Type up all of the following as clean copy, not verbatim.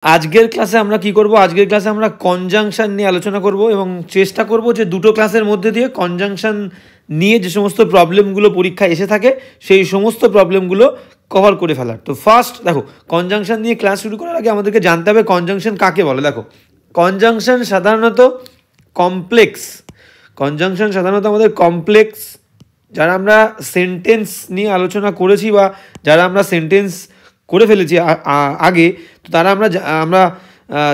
আজকের ক্লাসে আমরা কি করব? আজকের ক্লাসে আমরা কনজাংশন নিয়ে আলোচনা করব এবং চেষ্টা করব যে দুটো ক্লাসের মধ্যে দিয়ে কনজাংশন নিয়ে যে সমস্ত প্রবলেমগুলো পরীক্ষায় এসে থাকে সেই সমস্ত প্রবলেমগুলো কভার করে ফেলার। তো ফার্স্ট দেখো, কনজাংশন নিয়ে ক্লাস শুরু করার আগে আমাদেরকে জানতে হবে কনজাংশন কাকে বলে। দেখো, কনজাংশন সাধারণত আমাদের কমপ্লেক্স, যারা আমরা সেন্টেন্স নিয়ে আলোচনা করেছি বা যারা আমরা সেন্টেন্স করে ফেলেছি আগে, তো তারা আমরা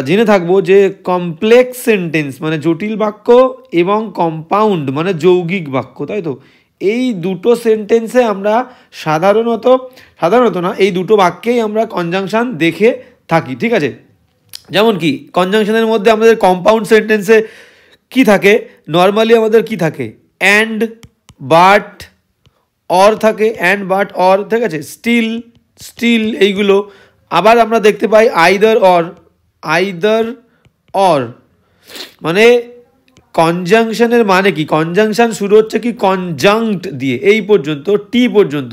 জেনে থাকবো যে কমপ্লেক্স সেন্টেন্স মানে জটিল বাক্য এবং কম্পাউন্ড মানে যৌগিক বাক্য, তাই তো? এই দুটো সেন্টেন্সে আমরা সাধারণত না, এই দুটো বাক্যেই আমরা কনজাংশন দেখে থাকি, ঠিক আছে? যেমন কি কনজাংশনের মধ্যে আমাদের কম্পাউন্ড সেন্টেন্সে কি থাকে? নর্মালি আমাদের কি থাকে? অ্যান্ড, বাট, অর থাকে, অ্যান্ড, বাট, অর, ঠিক আছে? স্টিল এইগুলো। আবার আমরা দেখতে পাই আইদার অর। মানে কনজাংশনের মানে কি? কনজাংশন শুরু হচ্ছে কি কনজাংক্ট দিয়ে, এই পর্যন্ত, টি পর্যন্ত।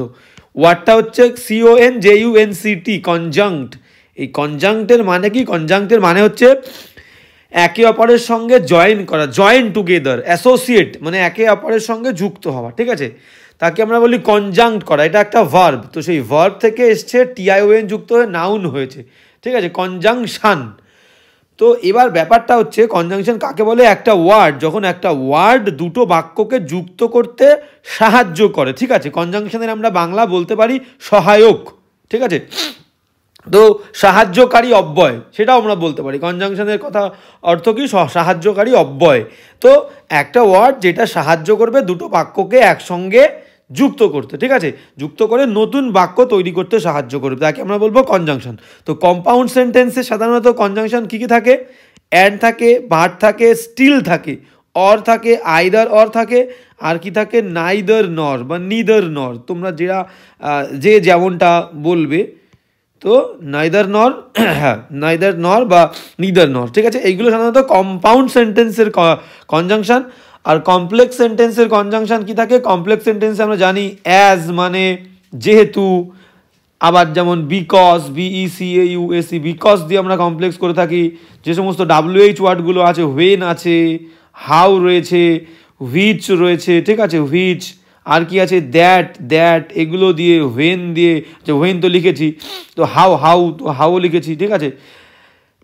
ওয়ার্ডটা হচ্ছে CONJUNCT, কনজাংক্ট। এই কনজাংক্টের মানে কি? কনজাংক্টের মানে হচ্ছে একে অপরের সঙ্গে জয়েন করা, জয়েন টুগেদার, অ্যাসোসিয়েট মানে একে অপরের সঙ্গে যুক্ত হওয়া, ঠিক আছে? তাকে আমরা বলি কনজাংক্ট করা, এটা একটা ভার্ব। তো সেই ভার্ব থেকে এসছে TION যুক্ত হয়ে নাউন হয়েছে, ঠিক আছে? কনজাংশন। তো এবার ব্যাপারটা হচ্ছে কনজাংশন কাকে বলে? একটা ওয়ার্ড, যখন একটা ওয়ার্ড দুটো বাক্যকে যুক্ত করতে সাহায্য করে, ঠিক আছে? কনজাংশনের আমরা বাংলা বলতে পারি সহায়ক, ঠিক আছে? তো সাহায্যকারী অব্যয়, সেটাও আমরা বলতে পারি। কনজাংশনের কথা অর্থ কি? সাহায্যকারী অব্যয়। তো একটা ওয়ার্ড যেটা সাহায্য করবে দুটো বাক্যকে একসঙ্গে যুক্ত করতে, ঠিক আছে? যুক্ত করে নতুন বাক্য তৈরি করতে সাহায্য করবে, তাকে আমরা বলবো কনজাংশন। তো কম্পাউন্ড সেন্টেন্সে সাধারণত কনজাংশন কী কী থাকে? অ্যান্ড থাকে, বাট থাকে, স্টিল থাকে, অর থাকে, আইদার অর থাকে, আর কি থাকে? নাইদার নর বা নিদার নর, তোমরা যে যেমনটা বলবে। তো নাইদার নর, হ্যাঁ, নাইদার নর বা নিদার নর, ঠিক আছে? এইগুলো সাধারণত কম্পাউন্ড সেন্টেন্সের কনজাংশন। আর কমপ্লেক্স সেন্টেন্সের কনজাংশন কি থাকে? কমপ্লেক্স সেন্টেন্সে আমরা জানি অ্যাজ মানে যেহেতু, আবার যেমন বিকজ, BECAUSE, বিকজ দিয়ে আমরা কমপ্লেক্স করে থাকি। যে সমস্ত WH ওয়ার্ডগুলো আছে, হোয়েন আছে, হাউ রয়েছে, হুইচ রয়েছে, ঠিক আছে? হুইচ, আর কি আছে? দ্যাট, এগুলো দিয়ে, হোয়েন দিয়ে, যে হোয়েন তো লিখেছি, তো হাউ লিখেছি, ঠিক আছে?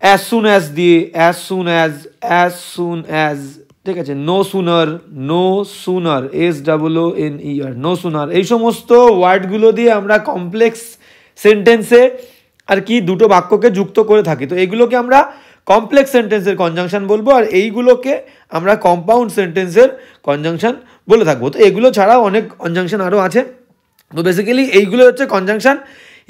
অ্যাজ সুন অ্যাজ দিয়ে, অ্যাজ সুন অ্যাজ, ঠিক আছে? No sooner, SOONER, no sooner, এই সমস্ত ওয়ার্ডগুলো দিয়ে আমরা কমপ্লেক্স সেন্টেন্সে আর কি দুটো বাক্যকে যুক্ত করে থাকি। তো এইগুলোকে আমরা কমপ্লেক্স সেন্টেন্সের কনজাংশন বলবো, আর এইগুলোকে আমরা কম্পাউন্ড সেন্টেন্সের কনজাংশন বলে থাকবো। তো এগুলো ছাড়াও অনেক কনজাংশন আরও আছে। তো বেসিক্যালি এইগুলো হচ্ছে কনজাংশন।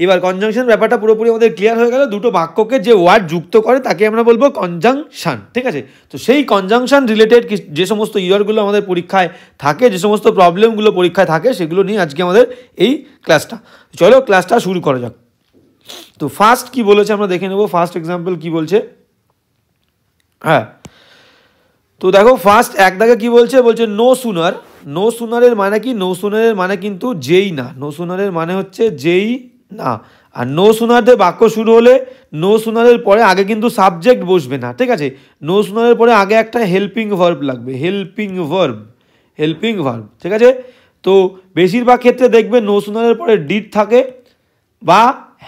এবার কনজাংশন ব্যাপারটা পুরোপুরি আমাদের ক্লিয়ার হয়ে গেল। দুটো বাক্যকে যে ওয়ার্ড যুক্ত করে তাকে আমরা বলবো কনজাংশন, ঠিক আছে? তো সেই কনজাংশন রিলেটেড যে সমস্ত ইয়ারগুলো আমাদের পরীক্ষায় থাকে, যে সমস্ত প্রবলেমগুলো পরীক্ষায় থাকে, সেগুলো নিয়ে আজকে আমাদের এই ক্লাসটা। চলো ক্লাসটা শুরু করা যাক। তো ফার্স্ট কি বলেছে আমরা দেখে নেব। ফার্স্ট এক্সাম্পল কি বলছে? হ্যাঁ, তো দেখো ফার্স্ট এক দাগে কি বলছে? নো সুনারের মানে কি? নো সুনারের মানে কিন্তু যেই না। নো সুনারের মানে হচ্ছে যেই না। আর নো সুনার দিয়ে বাক্য শুরু হলে নো সুনারের পরে আগে কিন্তু সাবজেক্ট বসবে না, ঠিক আছে? নো সুনারের পরে আগে একটা হেল্পিং ভার্ব লাগবে, হেল্পিং ভার্ব, ঠিক আছে? তো বেশিরভাগ ক্ষেত্রে দেখবে নো সুনারের পরে ডিড থাকে বা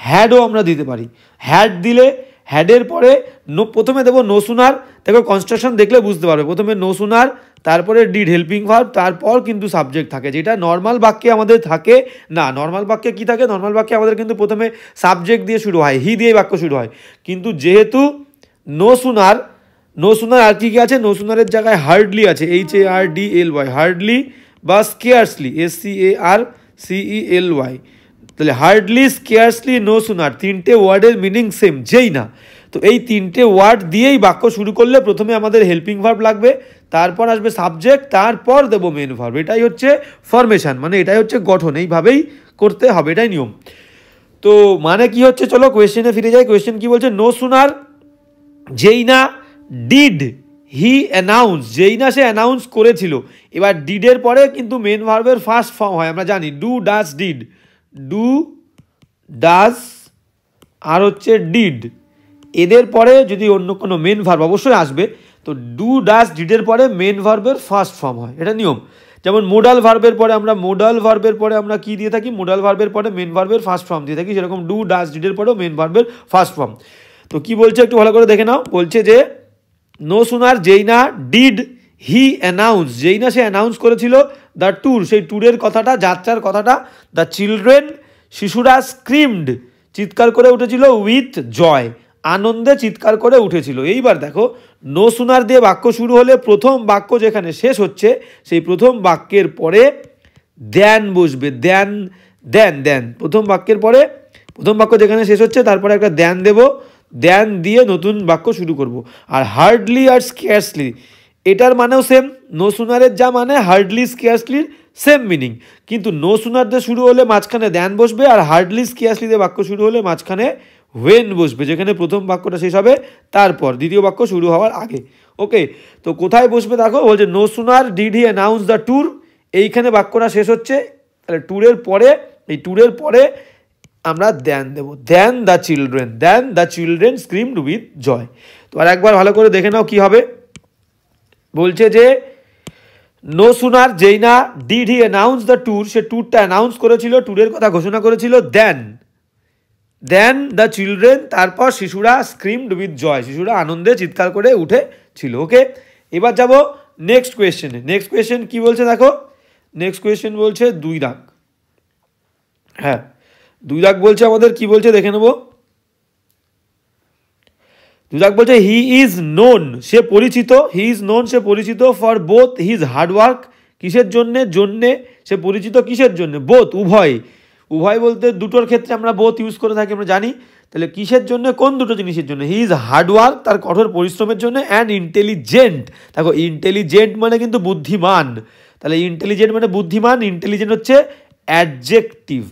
হ্যাডও আমরা দিতে পারি। হ্যাড দিলে হ্যাডের পরে প্রথমে দেবো নো সুনার। দেখো কনস্ট্রাকশন দেখলে বুঝতে পারবে, প্রথমে নো সুনার, তারপরে ডিড, হেল্পিং ভার্ব, তারপর কিন্তু সাবজেক্ট থাকে, যেটা নর্মাল বাক্যে আমাদের থাকে না। নর্মাল বাক্যে কি থাকে? নর্মাল বাক্যে আমাদের কিন্তু প্রথমে সাবজেক্ট দিয়ে শুরু হয়, হি দিয়ে বাক্য শুরু হয়। কিন্তু যেহেতু নো সুনার আর কি আছে? নো সুনারের জায়গায় হার্ডলি আছে, HARDLY, হার্ডলি বা স্কেয়ারসলি, SCARCELY। তাহলে হার্ডলি, স্কেয়ারসলি, নো সুনার, তিনটে ওয়ার্ডের মিনিং সেম, যেই না। তো এই তিনটে ওয়ার্ড দিয়েই বাক্য শুরু করলে প্রথমে আমাদের হেল্পিং ভার্ব লাগবে, তারপর আসবে সাবজেক্ট, তারপর দেবো মেন ভার্ব। এটাই হচ্ছে ফরমেশন, মানে এটাই হচ্ছে গঠন, এইভাবেই করতে হবে, এটাই নিয়ম। তো মানে কি হচ্ছে? চলো কোয়েশ্চেনে ফিরে যাই। কোয়েশ্চেন কি বলছে? নো সুনার, যেই না, ডিড হি অ্যানাউন্স, যেই না সে অ্যানাউন্স করেছিল। এবার ডিডের পরে কিন্তু মেন ভার্বের ফার্স্ট ফর্ম হয়, আমরা জানি do, does, did, do, does আর হচ্ছে ডিড, এদের পরে যদি অন্য কোনো মেন ভার্ব অবশ্যই আসবে, তো ডু ডাস ডিডের পরে মেন ভার্বের ফার্স্ট ফর্ম হয়, এটা নিয়ম। যেমন মোডাল ভার্বের পরে আমরা কি দিয়ে থাকি, মোডাল ভার্বের পরে মেন ভার্বের ফার্স্ট ফর্ম দিয়ে থাকি, সেরকম ডু ডাস ডিডের পরেও মেন ভার্বের ফার্স্ট ফর্ম। তো কি বলছে একটু ভালো করে দেখে নাও। বলছে যে নো সুনার যেই না ডিড হি অ্যানাউন্স, যেই না সে অ্যানাউন্স করেছিল দ্য ট্যুর, সেই ট্যুরের কথাটা, যাত্রার কথাটা, দ্য চিলড্রেন, শিশুরা স্ক্রিমড, চিৎকার করে উঠেছিল, উইথ জয়, আনন্দে চিৎকার করে উঠেছিল। এইবার দেখো নো সুনার দিয়ে বাক্য শুরু হলে প্রথম বাক্য যেখানে শেষ হচ্ছে সেই প্রথম বাক্যের পরে দেন বসবে, দেন দেন দেন, প্রথম বাক্যের পরে প্রথম বাক্য যেখানে শেষ হচ্ছে তারপরে একটা দেন দেব, দেন দিয়ে নতুন বাক্য শুরু করব। আর হার্ডলি আর স্কেয়ার্সলি এটার মানেও সেম, নো সুনারের যা মানে হার্ডলি স্কেয়ার্সলির সেম মিনিং, কিন্তু নো সুনার দিয়ে শুরু হলে মাঝখানে দেন বসবে, আর হার্ডলি স্কেয়ার্সলি দিয়ে বাক্য শুরু হলে মাঝখানে ওয়েন বসবে, যেখানে প্রথম বাক্যটা শেষ হবে তারপর দ্বিতীয় বাক্য শুরু হওয়ার আগে। ওকে, তো কোথায় বসবে দেখো, বলছে no sooner did he announce the tour, এইখানে বাক্যটা শেষ হচ্ছে, তাহলে ট্যুরের পরে, এই ট্যুরের পরে আমরা দেন দেব, দেন the children screamed with joy. তো আর একবার ভালো করে দেখে নাও কি হবে। বলছে যে নো সুনার যেই না did he announce the tour, সে ট্যুরটা অ্যানাউন্স করেছিল, ট্যুরের কথা ঘোষণা করেছিল, দেন দ্য চিলড্রেন, তারপর শিশুরা স্ক্রিমড উইথ জয়, শিশুরা আনন্দে চিৎকার করে উঠেছিল। ওকে, এবার যাব নেক্সট কোয়েশ্চেনে। নেক্সট কোয়েশ্চেন কি বলছে দেখো, নেক্সট কোয়েশ্চেন বলছে 2 দাগ, হ্যাঁ 2 দাগ বলছে আমাদের, কি বলছে দেখে নেব। 2 দাগ বলছে হি ইজ নোন, সে পরিচিত, হি ইজ নোন সে পরিচিত, ফর বোথ হিজ হার্ডওয়ার্ক, কিসের জন্যে, জন্যে সে পরিচিত, কিসের জন্য, বোথ উভয়, উভয় বলতে দুটোর ক্ষেত্রে আমরা বোথ ইউজ করে থাকি আমরা জানি, তাহলে কিসের জন্য, কোন দুটো জিনিসের জন্য, হি ইজ হার্ডওয়ার্ক তার কঠোর পরিশ্রমের জন্য, অ্যান্ড ইন্টেলিজেন্ট, দেখো ইন্টেলিজেন্ট মানে কিন্তু বুদ্ধিমান, তাহলে ইন্টেলিজেন্ট মানে বুদ্ধিমান, ইন্টেলিজেন্ট হচ্ছে অ্যাডজেক্টিভ,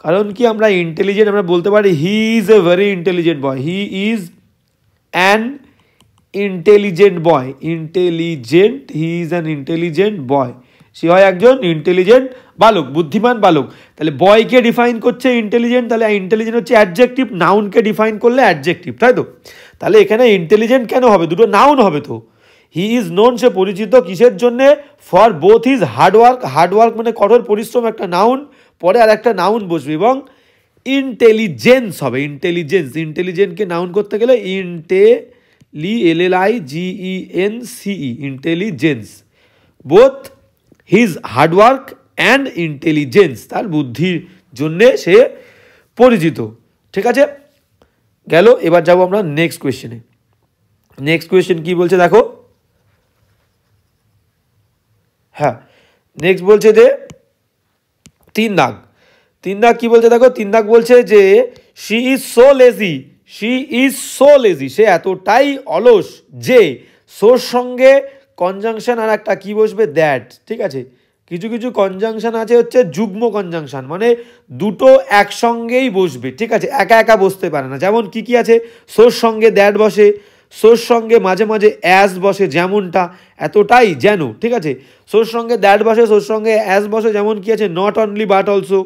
কারণ কি আমরা ইন্টেলিজেন্ট আমরা বলতে পারি he is a very intelligent boy, he is an intelligent boy, intelligent, he is an intelligent boy, সে হয় একজন ইন্টেলিজেন্ট বালক, বুদ্ধিমান বালক। তাহলে বয়কে ডিফাইন করছে ইন্টেলিজেন্ট, তাহলে ইন্টেলিজেন্ট হচ্ছে অ্যাডজেক্টিভ, নাউনকে ডিফাইন করলে অ্যাডজেক্টিভ, তাই তো? তাহলে এখানে ইন্টেলিজেন্ট কেন হবে, দুটো নাউন হবে তো। হি ইজ নোন সে পরিচিত, কিসের জন্যে, for both his hard work, hard work মানে কঠোর পরিশ্রম একটা নাউন, পরে আর একটা নাউন বসবে, এবং ইন্টেলিজেন্স হবে, ইন্টেলিজেন্স, ইন্টেলিজেন্টকে নাউন করতে গেলে INTELLIGENCE, intelligence, both his hard work and intelligence, তার বুদ্ধির জন্যে সে পরিচিত। ঠিক আছে, গেল। এবার যাব আমরা নেক্সট কোয়েশ্চেনে। নেক্সট কোয়েশ্চেন কি বলছে দেখো, হ্যাঁ নেক্সট বলছে যে 3 দাগ, 3 দাগ কি বলছে দেখো, 3 দাগ বলছে যে she is so lazy, she is so lazy, সে এতটাই অলস যে, সোর সঙ্গে কনজাংশন আর একটা কি বসবে, দ্যাট। ঠিক আছে, কিছু কিছু কনজাংশন আছে হচ্ছে যুগ্ম কনজাংশন, মানে দুটো একসঙ্গেই বসবে, ঠিক আছে, একা একা বসতে পারে না। যেমন কি কি আছে, সোর সঙ্গে দ্যাট বসে, সোর সঙ্গে মাঝে মাঝে অ্যাজ বসে, যেমনটা, এতটাই যেন, ঠিক আছে, সোর সঙ্গে দ্যাট বসে, সোর সঙ্গে অ্যাজ বসে, যেমন কি আছে not only but also,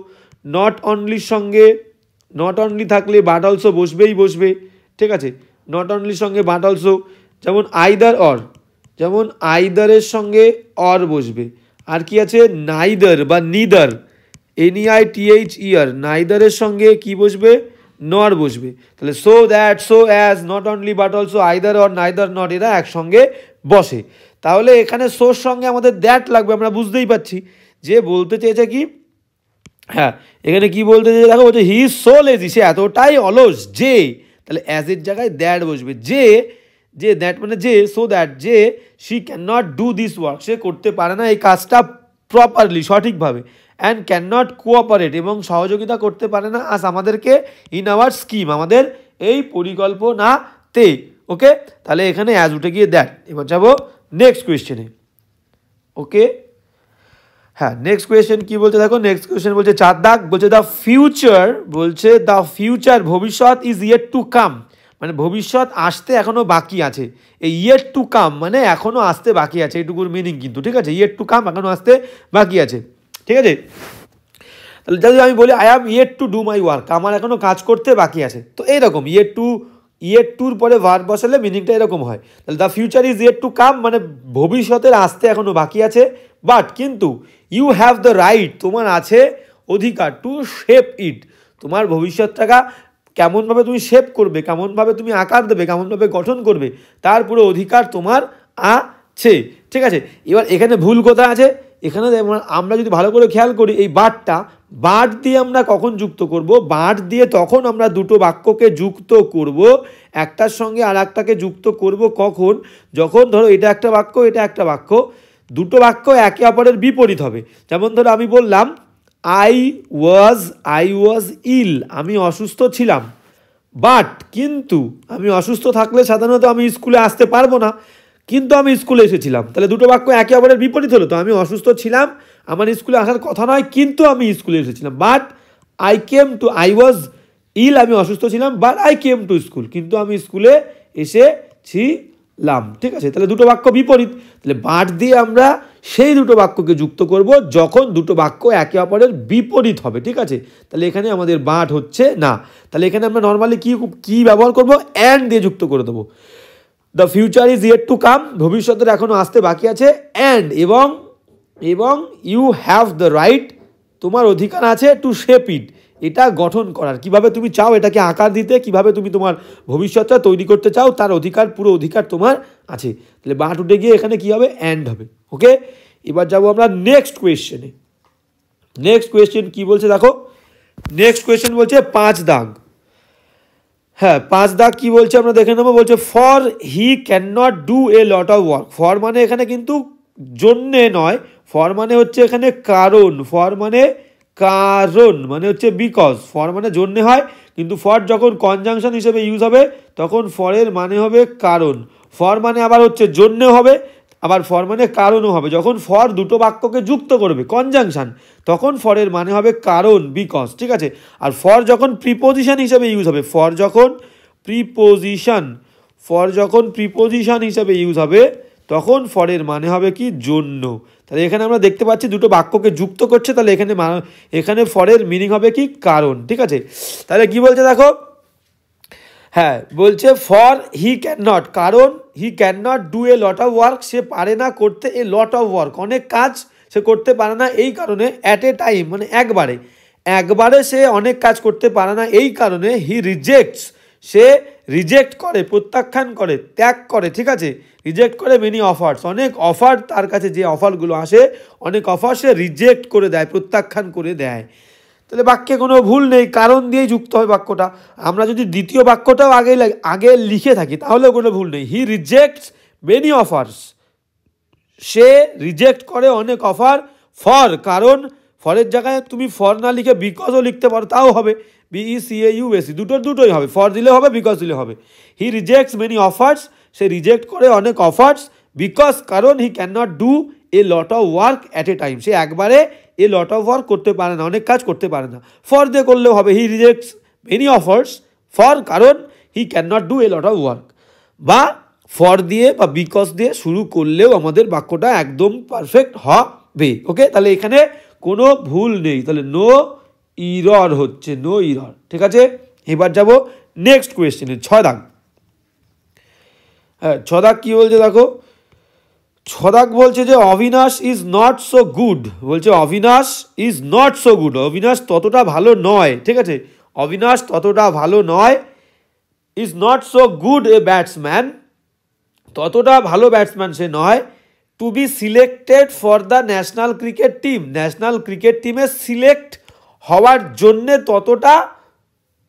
not অনলির সঙ্গে, নট অনলি থাকলে বাট অলসো বসবেই বসবে, ঠিক আছে, নট অনলির সঙ্গে বাট অলসো, যেমন আইদার অর, যেমন আইদারের সঙ্গে অর বসবে। আর কি আছে, নাইদার বা নিদার, NEITHER, নাইদারের সঙ্গে কি বসবে, নর বসবে। তাহলে so that, so as, not only but also, either or, neither not, এরা একসঙ্গে বসে। তাহলে এখানে সোর সঙ্গে আমাদের দ্যাট লাগবে, আমরা বুঝতেই পারছি যে বলতে চেয়েছে কি, হ্যাঁ এখানে কি বলতে চেয়েছে দেখো, বলছে হি ইজ সো লেজি, সে এতটাই অলস যে, তাহলে অ্যাজের জায়গায় দ্যাট বসবে, যে, যে দ্যাট মানে যে, সো দ্যাট যে, she can not do this work, সে করতে পারে না এই কাজটা প্রপারলি, সঠিকভাবে, অ্যান্ড ক্যান নট কোঅপারেট, এবং সহযোগিতা করতে পারে না আজ আমাদেরকে, ইন আওয়ার স্কিম, আমাদের এই পরিকল্পনাতে। ওকে, তাহলে এখানে অ্যাজ উঠে গিয়ে দ্যাট। এবার যাবো নেক্সট কোয়েশ্চেনে। ওকে, হ্যাঁ নেক্সট কোয়েশ্চেন কি বলছে দেখো, নেক্সট কোয়েশ্চেন বলছে 4 দাগ, বলছে দ্য ফিউচার, বলছে দ্য ফিউচার, ভবিষ্যৎ, ইজ ইয়েট টু কাম, মানে ভবিষ্যৎ আসতে এখনো বাকি আছে। এই ইয়েট টু কাম মানে এখনো আসতে বাকি আছে, এটুকুর মিনিং কিন্তু, ঠিক আছে, ইয়েট টু কাম এখনো আসতে বাকি আছে, ঠিক আছে। তাহলে যদি আমি বলি I am yet to do my work, আমার এখনও কাজ করতে বাকি আছে, তো এইরকম ইয়েট টুর পরে ভার্ব বসালে মিনিংটা এরকম হয়। তাহলে the future is yet to come, মানে ভবিষ্যতের আসতে এখনও বাকি আছে, বাট কিন্তু ইউ হ্যাভ দ্য রাইট, তোমার আছে অধিকার, টু শেপ ইট, তোমার ভবিষ্যৎটাকে কেমনভাবে তুমি শেপ করবে, কেমনভাবে তুমি আকার দেবে, কেমনভাবে গঠন করবে, তার পুরো অধিকার তোমার আছে। ঠিক আছে, এবার এখানে ভুল কোথায় আছে, এখানে আমরা যদি ভালো করে খেয়াল করি এই বাট দিয়ে আমরা কখন যুক্ত করব, বাট দিয়ে তখন আমরা দুটো বাক্যকে যুক্ত করব, একটার সঙ্গে আর একটাকে যুক্ত করব কখন, যখন ধরো এটা একটা বাক্য, এটা একটা বাক্য, দুটো বাক্য একে অপরের বিপরীত হবে। যেমন ধরো আমি বললাম আই ওয়াজ ইল, আমি অসুস্থ ছিলাম, বাট কিন্তু আমি অসুস্থ থাকলে সাধারণত আমি স্কুলে আসতে পারবো না, কিন্তু আমি স্কুলে এসেছিলাম, তাহলে দুটো বাক্য একে অপরের বিপরীত হলো। তো আমি অসুস্থ ছিলাম, আমার স্কুলে আসার কথা নয়, কিন্তু আমি স্কুলে এসেছিলাম। বাট আই ওয়াজ ইল, আমি অসুস্থ ছিলাম, but I came to school, কিন্তু আমি স্কুলে এসেছিলাম। ঠিক আছে, তাহলে দুটো বাক্য বিপরীত, তাহলে বাট দিয়ে আমরা সেই দুটো বাক্যকে যুক্ত করব যখন দুটো বাক্য একে অপরের বিপরীত হবে। ঠিক আছে, তাহলে এখানে আমাদের বাট হচ্ছে না, তাহলে এখানে আমরা নর্মালি কি ব্যবহার করব, অ্যান্ড দিয়ে যুক্ত করে দেবো। The future is yet to come, ভবিষ্যতের এখনও আসতে বাকি আছে, অ্যান্ড এবং ইউ হ্যাভ দ্য রাইট, তোমার অধিকার আছে, টু শেপ ইট, এটা গঠন করার, কিভাবে তুমি চাও এটাকে আকার দিতে, কিভাবে তুমি তোমার ভবিষ্যৎটা তৈরি করতে চাও, তার পুরো অধিকার তোমার আছে। তাহলে বাট উঠে গিয়ে এখানে কি হবে, অ্যান্ড হবে। ওকে, এবার যাবো আমরা নেক্সট কোয়েশ্চেনে। নেক্সট কোয়েশ্চেন কি বলছে দেখো, নেক্সট কোয়েশ্চেন বলছে 5 দাগ। হ্যাঁ, 5 দাগ কি বলছে আমরা দেখে নেবো। বলছে for he can not do a lot of work, for মানে এখানে কিন্তু জন্যে নয়, ফর মানে হচ্ছে এখানে কারণ, মানে হচ্ছে বিকজ, ফর মানে জন্যে হয়, কিন্তু ফর যখন কনজাংশন হিসেবে ইউজ হবে তখন ফরের মানে হবে কারণ, ফর মানে আবার হচ্ছে জন্যে হবে, আবার ফর মানে কারণও হবে। যখন ফর দুটো বাক্যকে যুক্ত করবে কনজাংশন, তখন ফরের মানে হবে কারণ, বিকজ। ঠিক আছে, আর ফর যখন প্রিপোজিশন হিসেবে ইউজ হবে, ফর যখন প্রিপোজিশন হিসেবে ইউজ হবে তখন ফরের মানে হবে কি, জন্য। তাহলে এখানে আমরা দেখতে পাচ্ছি দুটো বাক্যকে যুক্ত করছে, তাহলে এখানে ফরের মিনিং হবে কি, কারণ। ঠিক আছে, তাহলে কি বলছে দেখো, হ্যাঁ বলছে ফর হি ক্যান নট, কারণ he can not do a lot of work, সে পারে না করতে এ লট অফ ওয়ার্ক, অনেক কাজ সে করতে পারে না, এই কারণে অ্যাট এ টাইম মানে একবারে সে অনেক কাজ করতে পারে না, এই কারণে হি রিজেক্টস, সে রিজেক্ট করে, প্রত্যাখ্যান করে, ত্যাগ করে। ঠিক আছে, রিজেক্ট করে মেনি অফার্স, অনেক অফার তার কাছে যে অফারগুলো আসে, অনেক অফার সে রিজেক্ট করে দেয়, প্রত্যাখ্যান করে দেয়। তাহলে বাক্যে কোনো ভুল নেই, কারণ দিয়েই যুক্ত হয় বাক্যটা। আমরা যদি দ্বিতীয় বাক্যটাও আগে লিখে থাকি তাহলেও কোনো ভুল নেই, হি রিজেক্টস মেনি অফার্স, সে রিজেক্ট করে অনেক অফার, ফর কারণ, ফরের জায়গায় তুমি ফর না লিখে বিকজও লিখতে পারো, তাও হবে, BECAUSE, দুটোই হবে, ফর দিলে হবে, বিকজ দিলে হবে। হি রিজেক্টস মেনি অফার্স, সে রিজেক্ট করে অনেক অফার্স, বিকজ কারণ he can not do a lot of work at a time, সে একবারে এ লট অফ ওয়ার্ক করতে পারে না, অনেক কাজ করতে পারে না। ফর দিয়ে করলেও হবে, he rejects many offers, for কারণ he can not do a lot of work, বা ফর দিয়ে বা বিকজ দিয়ে শুরু করলেও আমাদের বাক্যটা একদম পারফেক্ট হবে। ওকে, তাহলে এখানে কোনো ভুল নেই, তাহলে নো ইরর হচ্ছে, নো ইরর। ঠিক আছে, এবার যাব নেক্সট কোয়েশ্চেনে, 6 দাগ। হ্যাঁ, 6 দাগ কি বলছে দেখো, 6 দাগ বলছে যে Abinash is not so good, বলছে Abinash is not so good, Abinash ততটা ভালো নয়। ঠিক আছে, অবিনাশ ততটা ভালো নয়, is not so good a batsman, ততটা ভালো ব্যাটসম্যান সে নয়, to be selected for the national cricket team, national cricket টিমে সিলেক্ট হওয়ার জন্যে ততটা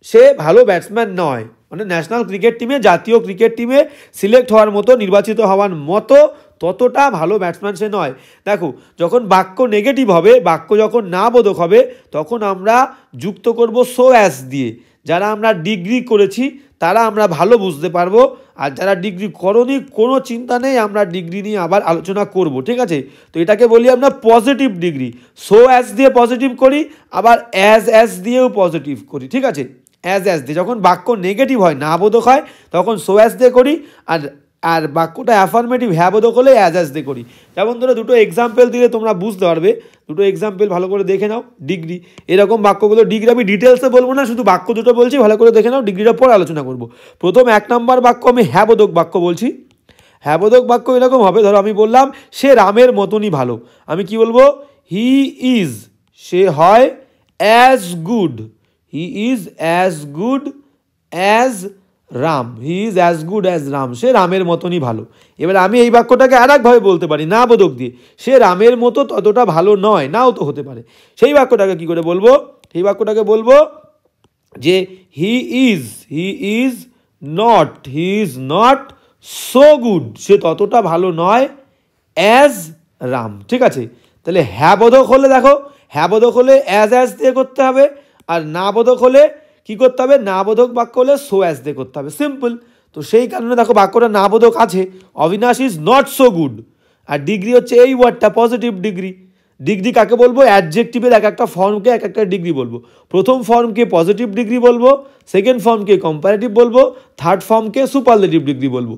সে ভালো ব্যাটসম্যান নয়, মানে ন্যাশনাল ক্রিকেট টিমে, জাতীয় ক্রিকেট টিমে সিলেক্ট হওয়ার মতো, নির্বাচিত হওয়ার মতো ততটা ভালো ব্যাটসম্যান সে নয়। দেখো, যখন বাক্য নেগেটিভ হবে, বাক্য যখন না বোধক হবে, তখন আমরা যুক্ত করব সো অ্যাজ দিয়ে। যারা আমরা ডিগ্রি করেছি তারা আমরা ভালো বুঝতে পারবো, আর যারা ডিগ্রি করনি কোনো চিন্তা নেই, আমরা ডিগ্রি নিয়ে আবার আলোচনা করব। ঠিক আছে, তো এটাকে বলি আমরা পজিটিভ ডিগ্রি, সো অ্যাজ দিয়ে পজিটিভ করি, আবার অ্যাজ দিয়েও পজিটিভ করি। ঠিক আছে, অ্যাজ দিয়ে যখন বাক্য নেগেটিভ হয়, না বোধক হয়, তখন সো অ্যাজ দিয়ে করি, আর আর বাক্যটা অ্যাফার্মেটিভ হ্যাবোধক হলে অ্যাজ অ্যাজ দিয়ে করি। যেমন ধরো দুটো এক্সাম্পল দিলে তোমরা বুঝতে পারবে, দুটো এক্সাম্পল ভালো করে দেখে নাও। ডিগ্রি, এরকম বাক্যগুলো ডিগ্রি আমি ডিটেলসে বলবো না, শুধু বাক্য দুটো বলছি, ভালো করে দেখে নাও, ডিগ্রিটা পরে আলোচনা করবো। প্রথম 1 নম্বর বাক্য আমি হ্যাবোধক বাক্য বলছি। হ্যাবোধক বাক্য এরকম হবে, ধরো আমি বললাম সে রামের মতনই ভালো, আমি কি বলবো? হি ইজ, সে হয় as good, he is as good as Ram, he is as good as Ram, সে রামের মতনই ভালো। এবার আমি এই বাক্যটাকে আর একভাবে বলতে পারি না বোধক দিয়ে, সে রামের মতো ততটা ভালো নয়, নাও তো হতে পারে। সেই বাক্যটাকে কি করে বলবো? সেই বাক্যটাকে বলবো যে he is not so good, সে ততটা ভালো নয় অ্যাজ রাম। ঠিক আছে, তাহলে হ্যাঁ বোধক হলে দেখো, হ্যাঁ বোধক হলে অ্যাজ দিয়ে করতে হবে, আর না বোধক হলে কি করতে হবে? না বোধক বাক্য হলে সো অ্যাজ দিয়ে করতে হবে, সিম্পল। তো সেই কারণে দেখো বাক্যটা না বোধক আছে, Abinash is not so good. আর ডিগ্রি হচ্ছে এই ওয়ার্ডটা, পজিটিভ ডিগ্রি। ডিগ্রি কাকে বলবো? অ্যাডজেক্টিভের এক একটা ফর্মকে এক একটা ডিগ্রি বলবো। প্রথম ফর্মকে পজিটিভ ডিগ্রি বলবো, সেকেন্ড ফর্মকে কম্পারেটিভ বলবো, থার্ড ফর্মকে সুপারলেটিভ ডিগ্রি বলবো।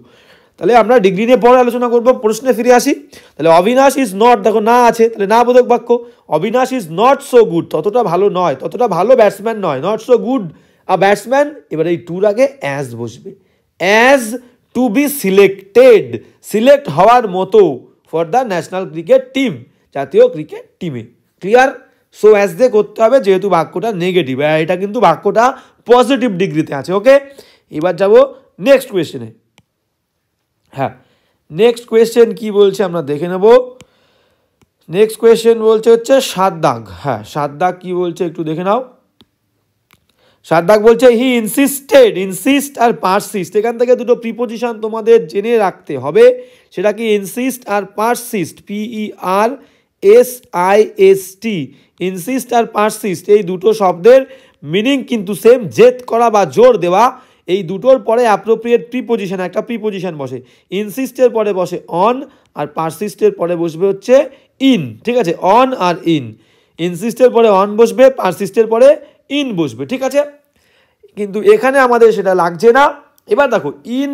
তাহলে আমরা ডিগ্রি নিয়ে পরে আলোচনা করবো, প্রশ্নে ফিরে আসি। তাহলে অবিনাশ ইজ নট, দেখো না আছে, তাহলে না বোধক বাক্য। Abinash is not so good, ততটা ভালো নয়, ততটা ভালো ব্যাটসম্যান নয়, not so good a batsman. এবার এই টুর আগে অ্যাজ বসবে, as to be selected, select হওয়ার মতো for the national cricket team, জাতীয় ক্রিকেট টিমে। ক্লিয়ার? সো অ্যাজ দিয়ে করতে হবে যেহেতু বাক্যটা নেগেটিভ, এটা কিন্তু বাক্যটা পজিটিভ ডিগ্রিতে আছে। ওকে, এবার যাব নেক্সট কোয়েশ্চেনে। হ্যাঁ, নেক্সট কোয়েশ্চেন কি বলছে আমরা দেখে নেব। নেক্সট কোয়েশ্চেন বলছে হচ্ছে 7 দাগ। হ্যাঁ, 7 দাগ কি বলছে একটু দেখে নাও। 7 দাগ বলছে হি ইনসিস্টেড, ইনসিস্ট আর পারসিস্ট, এখান থেকে দুটো প্রিপোজিশন তোমাদের জেনে রাখতে হবে। সেটা কি? ইনসিস্ট আর পারসিস্ট, PERSIST, ইনসিস্ট আর পারসিস্ট, এই দুটো শব্দের মিনিং কিন্তু সেম, জেদ করা বা জোর দেওয়া। এই দুটোর পরে অ্যাপ্রোপ্রিয়েট প্রিপোজিশন, একটা প্রিপোজিশন বসে। ইনসিস্টের পরে বসে অন, আর পারসিস্টের পরে বসবে হচ্ছে ইন। ঠিক আছে, অন আর ইন। ইনসিস্টের পরে অন বসবে, পারসিস্টের পরে ইন বসবে। ঠিক আছে, কিন্তু এখানে আমাদের সেটা লাগছে না। এবার দেখো ইন,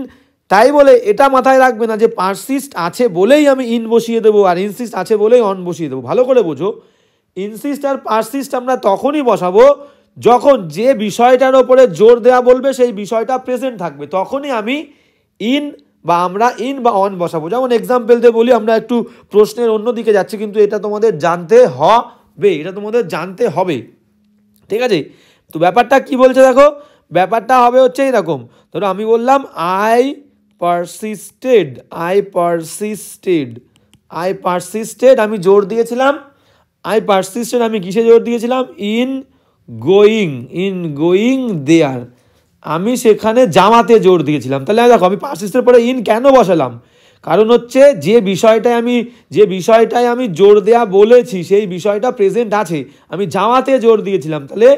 তাই বলে এটা মাথায় রাখবে না যে পারসিস্ট আছে বলেই আমি ইন বসিয়ে দেবো আর ইনসিস্ট আছে বলেই অন বসিয়ে দেবো। ভালো করে বোঝো, ইনসিস্ট আর পারসিস্ট আমরা তখনই বসাবো যখন যে বিষয়টার ওপরে জোর দেওয়া বলবে সেই বিষয়টা প্রেজেন্ট থাকবে, তখনই আমি ইন বা আমরা ইন বা অন বসাবো। যেমন এক্সাম্পল দিয়ে বলি, আমরা একটু প্রশ্নের অন্য দিকে যাচ্ছি, কিন্তু এটা তোমাদের জানতে হবে, এটা তোমাদের জানতে হবে। ঠিক আছে, তো ব্যাপারটা কি বলছে দেখো, ব্যাপারটা হবে হচ্ছে এরকম। ধরো আমি বললাম আই পারসিস্টেড, আমি জোর দিয়েছিলাম, আমি কিসে জোর দিয়েছিলাম? ইন গোয়িং দেয়ার, আমি সেখানে যাওয়াতে জোর দিয়েছিলাম। তাহলে দেখো আমি পারসিস্টের পরে ইন কেন বসালাম? কারণ হচ্ছে যে বিষয়টায় আমি জোর দেয়া বলেছি সেই বিষয়টা প্রেজেন্ট আছে, আমি যাওয়াতে জোর দিয়েছিলাম। তাহলে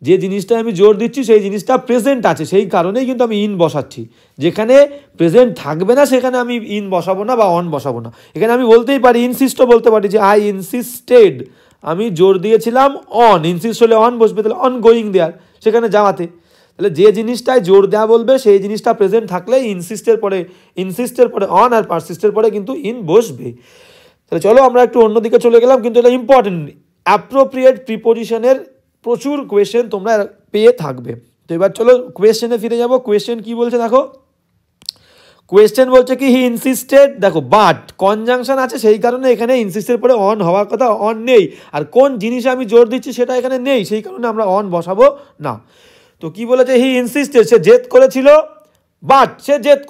যে জিনিসটা আমি জোর দিচ্ছি সেই জিনিসটা প্রেজেন্ট আছে, সেই কারণেই কিন্তু আমি ইন বসাচ্ছি। যেখানে প্রেজেন্ট থাকবে না সেখানে আমি ইন বসাবো না বা অন বসাবো না। এখানে আমি বলতেই পারি, ইনসিস্টও বলতে পারি যে আই ইনসিস্টেড, আমি জোর দিয়েছিলাম অন, ইনসিস্ট হলে অন বসবে, তাহলে অন গোয়িং দেয়ার, সেখানে যাওয়াতে। তাহলে যে জিনিসটায় জোর দেওয়া বলবে সেই জিনিসটা প্রেজেন্ট থাকলে ইনসিস্টের পরে অন আর পারসিস্টের পরে কিন্তু ইন বসবে। তাহলে চলো আমরা একটু অন্যদিকে চলে গেলাম, কিন্তু এটা ইম্পর্টেন্ট। অ্যাপ্রোপ্রিয়েট প্রিপোজিশনের প্রচুর কোয়েশ্চেন তোমরা পেয়ে থাকবে। তো এবার চলো কোয়েশ্চেনে ফিরে যাব। কোয়েশ্চেন কি বলছে দেখো, কোয়েশ্চেন বলছে কি হি ইনসিস্টেড, দেখো বাট কনজাংশন আছে সেই কারণে এখানে ইনসিস্টের পরে অন হওয়ার কথা, অন নেই। আর কোন জিনিসে আমি জোর দিচ্ছি সেটা এখানে নেই, সেই কারণে আমরা অন বসাবো না। তো কি বলেছে? হি ইনসিস্টেড, সে জেদ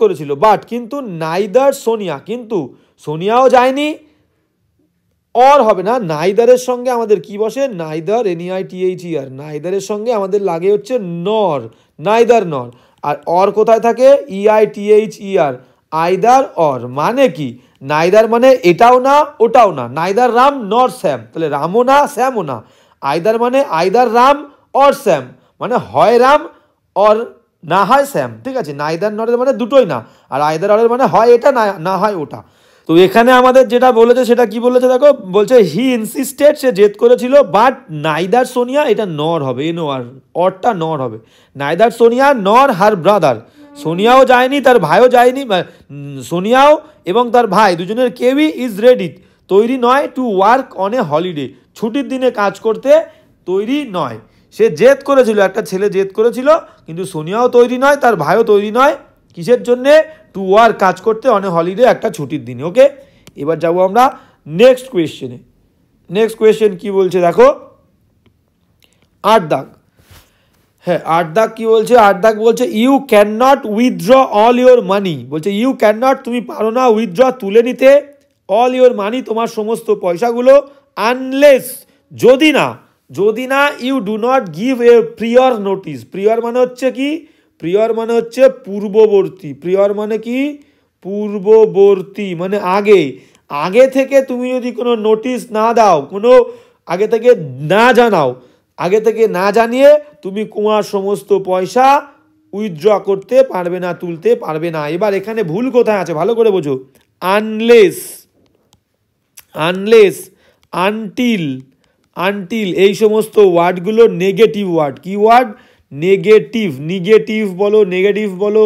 করেছিল, বাট কিন্তু নাইদার সোনিয়া, কিন্তু সোনিয়াও যায়নি, অর হবে না, নাইদারের সঙ্গে আমাদের কি বসে? নাইদার, NEITHER, নাইদারের সঙ্গে আমাদের লাগে হচ্ছে নর, নাইদার নর। আর অর কোথায় থাকে? EITHER, either or. মানে কি? নাইদার মানে এটাও না ওটাও না, নাইদার রাম নর শ্যাম, তাহলে রামও না শ্যামও না। আইদার মানে আইদার রাম অর শ্যাম, মানে হয় রাম অর না হয় শ্যাম। ঠিক আছে, নাইদার নরের মানে দুটোই না, আর আইদার অরের মানে হয় এটা না হয় ওটা। তো এখানে আমাদের যেটা বলেছে সেটা কি বলেছে দেখো, বলছে হি ইনসিস্টেড, সে জেদ করেছিল, বাট নাইদার সোনিয়া, এটা নর হবে, অরটা নর হবে, নাইদার সোনিয়া নর হার ব্রাদার, সোনিয়াও যায়নি, তার ভাইও যায়নি, সোনিয়াও এবং তার ভাই দুজনের কেউই ইজ রেডি, তৈরি নয়, to work on a holiday, ছুটির দিনে কাজ করতে তৈরি নয়। সে জেদ করেছিল, একটা ছেলে জেদ করেছিল, কিন্তু সোনিয়াও তৈরি নয়, তার ভাইও তৈরি নয়, কিসের জন্যে? টু ওয়ার্ক, কাজ করতে, অন এ হলিডে, একটা ছুটির দিনে। ওকে, এবার যাবো আমরা নেক্সট কোয়েশ্চেনে। নেক্সট কোয়েশ্চেন কি বলছে দেখো, 8 দাগ। হ্যাঁ, 8 দাগ কি বলছে? 8 দাগ বলছে you can not withdraw all your money, বলছে ইউ ক্যান নট, তুমি পারো না, উইথড্র, তুলে নিতে, অল ইউর মানি, তোমার সমস্ত পয়সাগুলো, আনলেস, যদি না, যদি না, you do not give a prior notice. Prior মানে হচ্ছে কি? প্রিয়র মানে হচ্ছে পূর্ববর্তী। প্রিয়র মানে কি? পূর্ববর্তী মানে আগে। আগে থেকে তুমি যদি কোনো নোটিশ না দাও, কোনো আগে থেকে না জানাও, আগে থেকে না জানিয়ে তুমি তোমার সমস্ত পয়সা উইথড্র করতে পারবে না, তুলতে পারবে না। এবার এখানে ভুল কোথায় আছে ভালো করে বোঝো। আনলেস, আনলেস, আনটিল, আনটিল, এই সমস্ত ওয়ার্ডগুলো নেগেটিভ ওয়ার্ড। কি ওয়ার্ড? নেগেটিভ। নেগেটিভ বলো, নেগেটিভ বলো,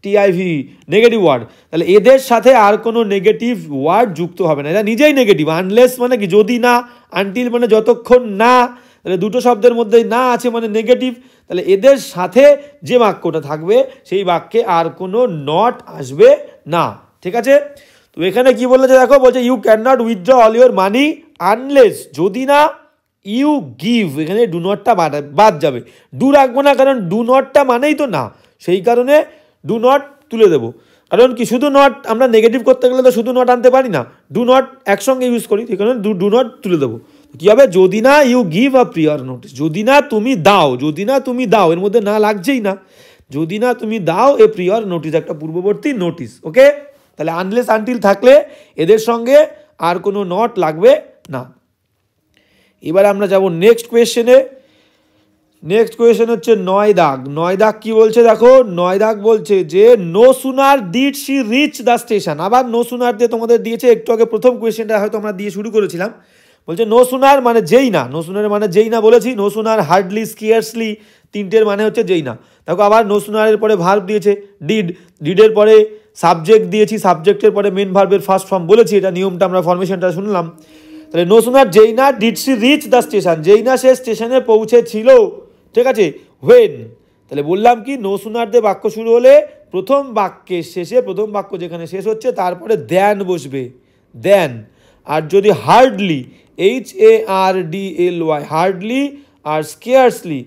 টিআইভি, নেগেটিভ ওয়ার্ড। তাহলে এদের সাথে আর কোনো নেগেটিভ ওয়ার্ড যুক্ত হবে না, এটা নিজেই নেগেটিভ। আনলেস মানে কি? যদি না, আনটিল মানে যতক্ষণ না, তাহলে দুটো শব্দের মধ্যেই না আছে মানে নেগেটিভ। তাহলে এদের সাথে যে বাক্যটা থাকবে সেই বাক্যে আর কোনো নট আসবে না। ঠিক আছে? তো এখানে কি বলেছে দেখো, বলছে you can not withdraw all your money unless, যদি না, ইউ গিভ, এখানে ডু নটটা বাদ যাবে, ডু রাখবো না, কারণ ডু নটটা মানেই তো না, সেই কারণে ডু নট তুলে দেবো। কারণ কি, শুধু নট আমরা নেগেটিভ করতে গেলে তো শুধু নট আনতে পারি না, ডু নট একসঙ্গে ইউজ করি, সেই কারণে ডু নট তুলে দেবো। কী হবে? যদি না you give a prior notice, যদি না তুমি দাও, যদি না তুমি দাও, এর মধ্যে না লাগছেই না, যদি না তুমি দাও এ প্রিয়র নোটিস, একটা পূর্ববর্তী নোটিস। ওকে, তাহলে আনলেস আনটিল থাকলে এদের সঙ্গে আর কোনো নট লাগবে না। এবার আমরা যাব নেক্সট কোয়েশ্চেনে। নেক্সট কোয়েশ্চেন হচ্ছে 9 দাগ। 9 দাগ কি বলছে দেখো, 9 দাগ বলছে যে no sooner did she reach the station. আবার নো সুনার দিয়ে তোমাদের দিয়েছে, একটু আগে প্রথম কোয়েশ্চেনটা হয়তো আমরা দিয়ে শুরু করেছিলাম। বলছে নো সুনার মানে যেই না, নো সুনার মানে যেই না বলেছি, নো সুনার, হার্ডলি, স্কিয়ার্সলি, তিনটের মানে হচ্ছে যেই না। দেখো আবার নো সুনারের পরে ভার্ব দিয়েছে ডিড, ডিডের পরে সাবজেক্ট দিয়েছি, সাবজেক্টের পরে মেন ভার্বের ফার্স্ট ফর্ম বলেছি, এটা নিয়মটা আমরা ফরমেশনটা শুনলাম। তাহলে নো সুনার যেই না did she reach the station, যেই না সে স্টেশনে পৌঁছেছিল। ঠিক আছে? হোয়েন, তাহলে বললাম কি, নো সুনার দিয়ে বাক্য শুরু হলে প্রথম বাক্যের শেষে, প্রথম বাক্য যেখানে শেষ হচ্ছে তারপরে দেন বসবে, দেন। আর যদি হার্ডলি, HARDLY, হার্ডলি, আর স্কেয়ার্সলি,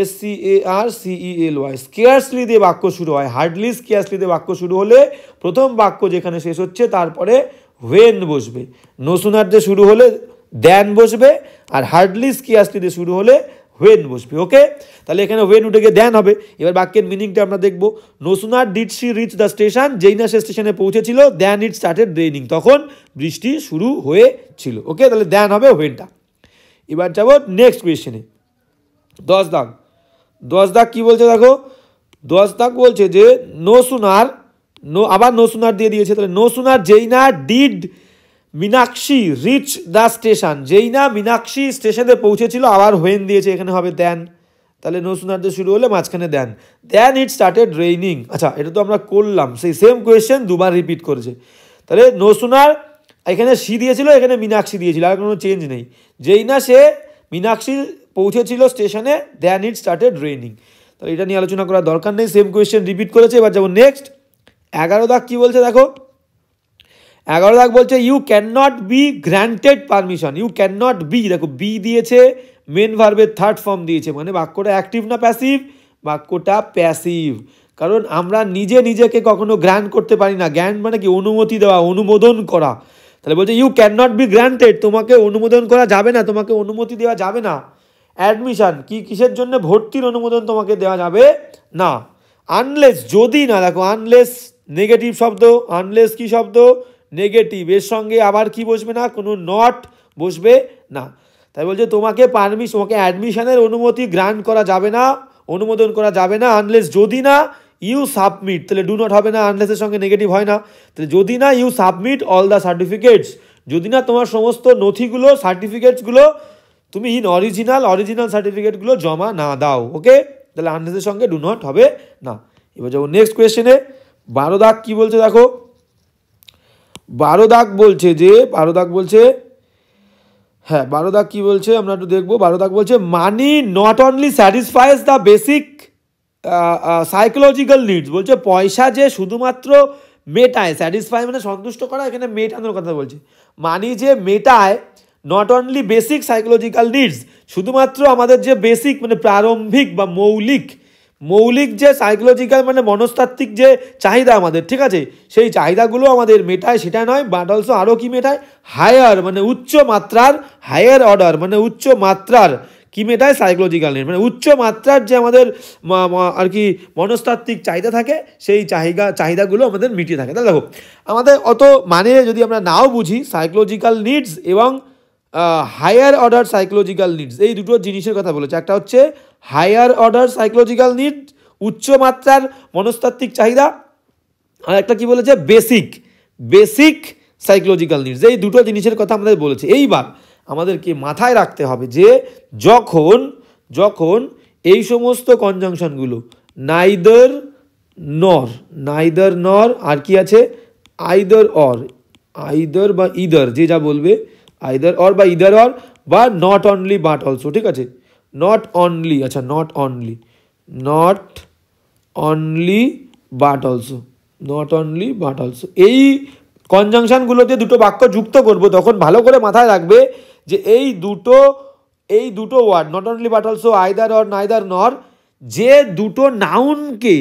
SCARCELY, স্কেয়ার্সলি দিয়ে বাক্য শুরু হয়, হার্ডলি, স্কেয়ার্সলি দিয়ে বাক্য শুরু হলে প্রথম বাক্য যেখানে শেষ হচ্ছে তারপরে হোয়েন বসবে। নো সুনার দিয়ে শুরু হলে দেন বসবে, আর হার্ডলি, স্কেয়ার্সলি দিয়ে শুরু হলে হোয়েন বসবে। ওকে, তাহলে এখানে হোয়েন উঠে গিয়ে দেন হবে। এবার বাক্যের মিনিংটা আমরা দেখবো। No sooner did she reach the station, যেই না সে স্টেশনে পৌঁছেছিল, দেন ইট স্টার্টেড রেইনিং, তখন বৃষ্টি শুরু হয়েছিল। ওকে, তাহলে দেন হবে হোয়েনটা। এবার যাবো নেক্সট কোয়েশ্চেনে। 10 দাগ। 10 দাগ কি বলছে দেখো, 10 দাগ বলছে যে নো সুনার, নো, আবার নো সুনার দিয়ে দিয়েছে, তাহলে নো সুনার যেই না did Meenakshi rich the station, যেই না মীনাক্ষী স্টেশনে পৌঁছেছিল, আবার হোয়েন দিয়েছে, এখানে হবে দেন। তাহলে নো সুনার দিয়ে শুরু হলে মাঝখানে দেন, দেন ইট স্টার্টেড রেইনিং। আচ্ছা, এটা তো আমরা করলাম, সেই সেম কোয়েশ্চেন দুবার রিপিট করেছে। তাহলে নো সুনার, এখানে সি দিয়েছিল, এখানে মীনাক্ষী দিয়েছিল, আর কোনো চেঞ্জ নেই। যেই না সে মীনাক্ষী পৌঁছেছিল স্টেশনে, দেন ইট স্টার্টেড রেইনিং। তাহলে এটা নিয়ে আলোচনা করার দরকার নেই, সেম কোয়েশ্চেন রিপিট করেছে। এবার যাবো নেক্সট। 11 দাগ কি বলছে দেখো, 11 দাগ বলছে you can not be granted permission. You can not be, দেখো বি দিয়েছে, মেন ভার্বের থার্ড ফর্ম দিয়েছে, মানে বাক্যটা অ্যাক্টিভ না প্যাসিভ? বাক্যটা প্যাসিভ, কারণ আমরা নিজে নিজেকে কখনো গ্র্যান্ট করতে পারি না। গ্র্যান্ট মানে কি? অনুমতি দেওয়া, অনুমোদন করা। তাহলে বলছে you can not be granted, তোমাকে অনুমোদন করা যাবে না, তোমাকে অনুমতি দেওয়া যাবে না। অ্যাডমিশন, কি কিসের জন্য? ভর্তির অনুমোদন তোমাকে দেওয়া যাবে না। আনলেস, যদি না, দেখো আনলেস নেগেটিভ শব্দ, আনলেস কি শব্দ? নেগেটিভ, এর সঙ্গে আবার কি বসবে না? কোনো নট বসবে না। তাই বলছে তোমাকে তোমাকে অ্যাডমিশনের অনুমতি গ্রান্ট করা যাবে না, অনুমোদন করা যাবে না, আনলেস, যদি না ইউ সাবমিট, তাহলে ডু নট হবে না, আনলেসের সঙ্গে নেগেটিভ হয় না। তাহলে যদি না you submit all the certificates, যদি না তোমার সমস্ত নথিগুলো, সার্টিফিকেটসগুলো তুমি অরিজিনাল সার্টিফিকেটগুলো জমা না দাও। ওকে, তাহলে আনলেসের সঙ্গে ডু নট হবে না। এবার যাবো নেক্সট কোয়েশ্চেনে। 12 দাগ কি বলছে দেখো, 12 দাগ বলছে যে 12 দাগ বলছে, হ্যাঁ 12 দাগ কি বলছে আমরা একটু দেখবো। 12 দাগ বলছে মানি not only স্যাটিসফাইজ the basic psychological needs, বলছে পয়সা যে শুধুমাত্র মেটায়, স্যাটিসফাই মানে সন্তুষ্ট করা, এখানে মেটানোর কথা বলছে। মানি যে মেটায় not only basic psychological needs, শুধুমাত্র আমাদের যে বেসিক মানে প্রারম্ভিক বা মৌলিক যে সাইকোলজিক্যাল মানে মনস্তাত্ত্বিক যে চাহিদা আমাদের, ঠিক আছে, সেই চাহিদাগুলো আমাদের মেটায় সেটা নয়, বাট অলসো আরও কি মেটায়, হায়ার মানে উচ্চ মাত্রার, হায়ার অর্ডার মানে উচ্চ মাত্রার কি মেটায়, সাইকোলজিক্যাল নিড মানে উচ্চ মাত্রার যে আমাদের আর কি মনস্তাত্ত্বিক চাহিদা থাকে, সেই চাহিদাগুলো আমাদের মিটিয়ে থাকে। তাহলে দেখো আমাদের অত মানে যদি আমরা নাও বুঝি, সাইকোলজিক্যাল নিডস এবং হায়ার অর্ডার সাইকোলজিক্যাল নিডস এই দুটো জিনিসের কথা বলেছে। একটা হচ্ছে হায়ার অর্ডার সাইকোলজিক্যাল নিড, উচ্চ মাত্রার মনস্তাত্ত্বিক চাহিদা, আর একটা কি বলেছে, বেসিক সাইকোলজিক্যাল নিডস, এই দুটো জিনিসের কথা আমাদের বলেছে। এইবার আমাদেরকে মাথায় রাখতে হবে যে যখন এই সমস্ত কনজাংশনগুলো নাইদার নর আর কি আছে আইদার বা ইদার, যে যা বলবে, আইদার অর বা ইদার অর বা নট অনলি বাট অলসো, ঠিক আছে, নট অনলি বাট অলসো, এই কনজাংশনগুলোতে দুটো বাক্য যুক্ত করব, তখন ভালো করে মাথায় রাখবে যে এই দুটো word not only but also, either or neither nor, যে দুটো নাউনকে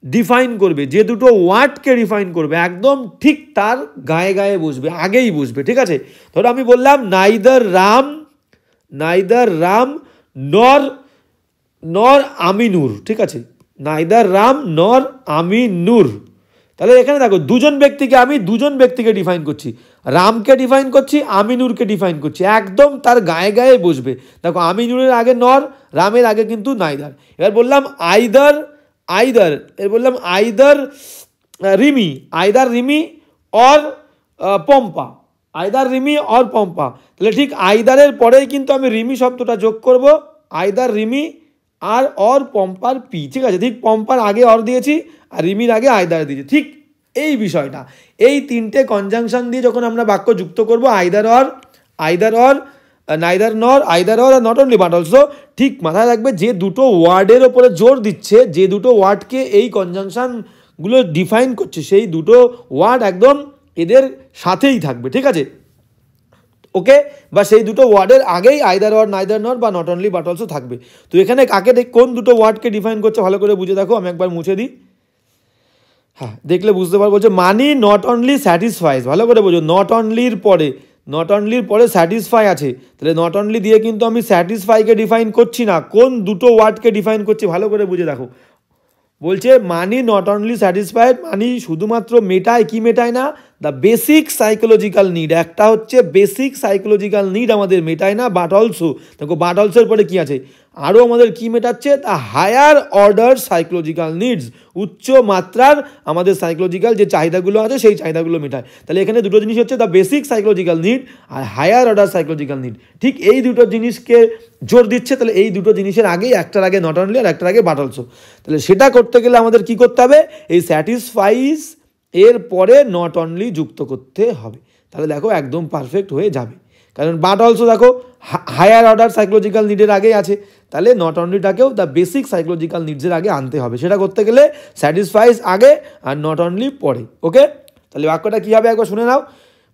ডিফাইন করবে, যে দুটো ওয়ার্ডকে ডিফাইন করবে, একদম ঠিক তার গায়ে বসবে, আগেই বসবে, ঠিক আছে। ধরো আমি বললাম নাইদার রাম নর আমিনুর, ঠিক আছে, নাইদার রাম নর আমিনুর। তাহলে এখানে দেখো দুজন ব্যক্তিকে ডিফাইন করছি, রামকে ডিফাইন করছি, আমিনুরকে ডিফাইন করছি, একদম তার গায়ে বসবে। দেখো আমিনুরের আগে নর, রামের আগে কিন্তু নাইদার। এবার বললাম আইদার রিমি অর পম্পা, তাহলে ঠিক আইদারের পরেই কিন্তু আমি রিমি শব্দটা যোগ করব, আইদার রিমি আর অর পম্পার পি, ঠিক আছে, ঠিক পম্পার আগে অর দিয়েছি আর রিমির আগে আইদার দিয়েছি। ঠিক এই বিষয়টা, এই তিনটে কনজাংশন দিয়ে যখন আমরা বাক্য যুক্ত করব, আইদার অর নাইদার নর, either or not only but also, ঠিক মাথায় রাখবে যে দুটো ওয়ার্ডের ওপরে জোর দিচ্ছে, যে দুটো ওয়ার্ডকে এই কনজাংশনগুলো ডিফাইন করছে, সেই দুটো ওয়ার্ড একদম এদের সাথেই থাকবে, ঠিক আছে, ওকে, বা সেই দুটো ওয়ার্ডের আগেই আইদার অর নাইদার নর বা নট অনলি বাট অলসো থাকবে। তো এখানে কোন দুটো ওয়ার্ডকে ডিফাইন করছে ভালো করে বুঝে দেখো, আমি একবার মুছে দিই, হ্যাঁ দেখলে বুঝতে পারবো। বলছে মানি নট অনলি স্যাটিসফাইজ, ভালো করে বোঝো, নট অনলির পরে স্যাটিসফাই আছে, তাহলে নট অনলি দিয়ে কিন্তু আমি স্যাটিসফাইকে ডিফাইন করছি না, কোন দুটো ওয়ার্ডকে ডিফাইন করছি ভালো করে বুঝে দেখো। বলছে মানি নট অনলি স্যাটিসফাইড, মানি শুধুমাত্র মেটায়, কি মেটায় না, দ্য বেসিক সাইকোলজিক্যাল নিড, একটা হচ্ছে বেসিক সাইকোলজিক্যাল নিড আমাদের মেটায় না, বাট অলসো, দেখো বাট অলসোর পরে কি আছে, আরও আমাদের কি মেটাচ্ছে, the higher order psychological needs, উচ্চ মাত্রার আমাদের সাইকোলজিক্যাল যে চাহিদাগুলো আছে সেই চাহিদাগুলো মেটায়। তাহলে এখানে দুটো জিনিস হচ্ছে দ্য বেসিক সাইকোলজিক্যাল নিড আর হায়ার অর্ডার সাইকোলজিক্যাল নিড, ঠিক এই দুটো জিনিসকে জোর দিচ্ছে। তাহলে এই দুটো জিনিসের আগেই, একটার আগে নট অনলি আর একটার আগে বাট অলসো, তাহলে সেটা করতে গেলে আমাদের কি করতে হবে, এই স্যাটিসফাইজ এর পরে নট অনলি যুক্ত করতে হবে, তাহলে দেখো একদম পারফেক্ট হয়ে যাবে। কারণ বাট অলসো দেখো হায়ার অর্ডার সাইকোলজিক্যাল নিডের আগেই আছে, তাহলে নট অনলিটাকেও দ্য বেসিক সাইকোলজিক্যাল নিডসের আগে আনতে হবে, সেটা করতে গেলে স্যাটিসফাইজ আগে আর নট অনলি পরে, ওকে। তাহলে বাক্যটা কী হবে একবার শুনে নাও,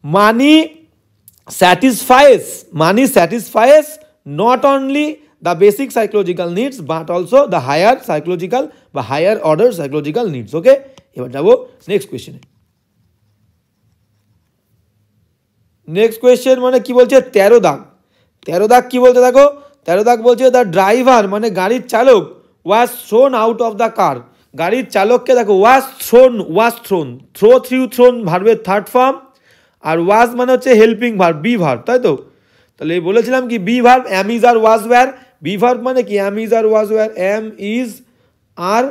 money satisfies not only the basic psychological needs but also the higher psychological বা higher order psychological needs, okay. এবার যাবো নেক্সট কোয়েশ্চেনে। নেক্সট কোয়েশ্চেন মানে কি বলছে, 13 দাগ কি বলতে দেখো, 13 দাগ বলছে দ্য ড্রাইভার মানে গাড়ির চালক was thrown out of the car, গাড়ির চালককে দেখো ওয়াজ থ্রোন ভার্বের থার্ড ফর্ম, আর ওয়াজ মানে হচ্ছে হেল্পিং ভার্ব, বি ভার্ব, তাই তো। তাহলে বলেছিলাম কি be verb, am is are was were, be verb মানে কি am is are was were, am is are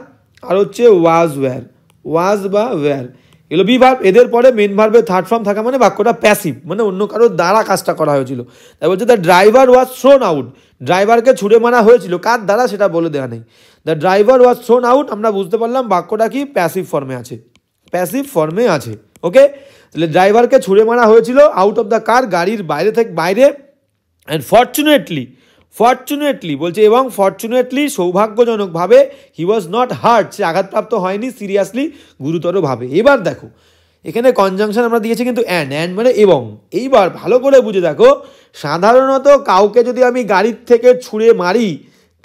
হচ্ছে ওয়াজ ওয়্যার, ওয়াজ বা ওয়্যার। এগুলো বি ভার্ব, এদের পরে মেন ভার্বের থার্ড ফর্ম থাকা মানে বাক্যটা প্যাসিভ, মানে অন্য কারোর দ্বারা কাজটা করা হয়েছিল। তাই বলছে the driver was thrown out, ড্রাইভারকে ছুড়ে মারা হয়েছিল, কার দ্বারা সেটা বলে দেওয়া নেই। The driver was thrown out, আমরা বুঝতে পারলাম বাক্যটা কি প্যাসিভ ফর্মে আছে, প্যাসিভ ফর্মে আছে। ওকে, তাহলে ড্রাইভারকে ছুড়ে মারা হয়েছিল আউট অফ দ্য কার, গাড়ির বাইরে থেকে, বাইরে। অ্যান্ড ফর্চুনেটলি বলছে এবং ফর্চুনেটলি সৌভাগ্যজনকভাবে হি ওয়াজ নট হার্ট, সে আঘাতপ্রাপ্ত হয়নি সিরিয়াসলি, গুরুতরভাবে। এবার দেখো এখানে কনজাংশন আমরা দিয়েছি কিন্তু অ্যান্ড মানে এবং। এইবার ভালো করে বুঝে দেখো, সাধারণত কাউকে যদি আমি গাড়ির থেকে ছুঁড়ে মারি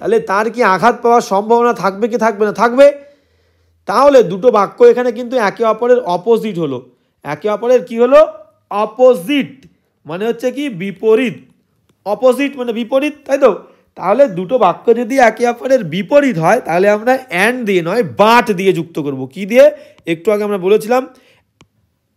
তাহলে তার কি আঘাত পাওয়ার সম্ভাবনা থাকবে কি থাকবে না? থাকবে। তাহলে দুটো বাক্য এখানে কিন্তু একে অপরের অপোজিট হলো। একে অপরের কি হলো? অপোজিট, মানে হচ্ছে কি বিপরীত। অপোজিট মানে বিপরীত, তাই তো? তাহলে দুটো বাক্য যদি একে অপরের বিপরীত হয় তাহলে আমরা অ্যান্ড দিয়ে নয় বাট দিয়ে যুক্ত করব। কি দিয়ে? একটু আগে আমরা বলেছিলাম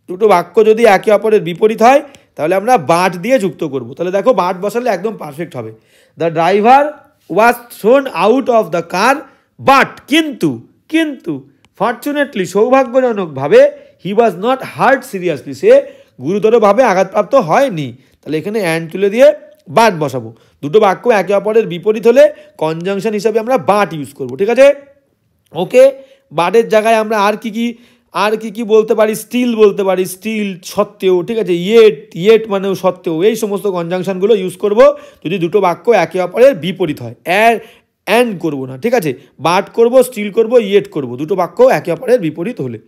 দুটো বাক্য যদি একে অপরের বিপরীত হয় তাহলে আমরা বাট দিয়ে যুক্ত করব। তাহলে দেখো বাট বসালে একদম পারফেক্ট হবে। The driver was thrown out of the car but, কিন্তু ফর্চুনেটলি সৌভাগ্যজনকভাবে he was not hurt seriously, সে গুরুতরভাবে আঘাতপ্রাপ্ত হয়নি। তাহলে এখানে অ্যান্ড তুলে দিয়ে বাট বসাবো। দুটো বাক্য একে অপরের বিপরীত হলে কনজাংশন হিসাবে আমরা বাট ইউজ করব। ঠিক আছে? ওকে, বাটের জায়গায় আমরা আর কি কি বলতে পারি? স্টিল বলতে পারি, স্টিল সত্ত্বেও। ঠিক আছে? ইয়েট মানেও সত্ত্বেও। এই সমস্ত কনজাংশনগুলো ইউজ করব যদি দুটো বাক্য একে অপরের বিপরীত হয়। অ্যান্ড করব না। ঠিক আছে? বাট করব, স্টিল করব, ইয়েট করব, দুটো বাক্য একে অপরের বিপরীত হলে।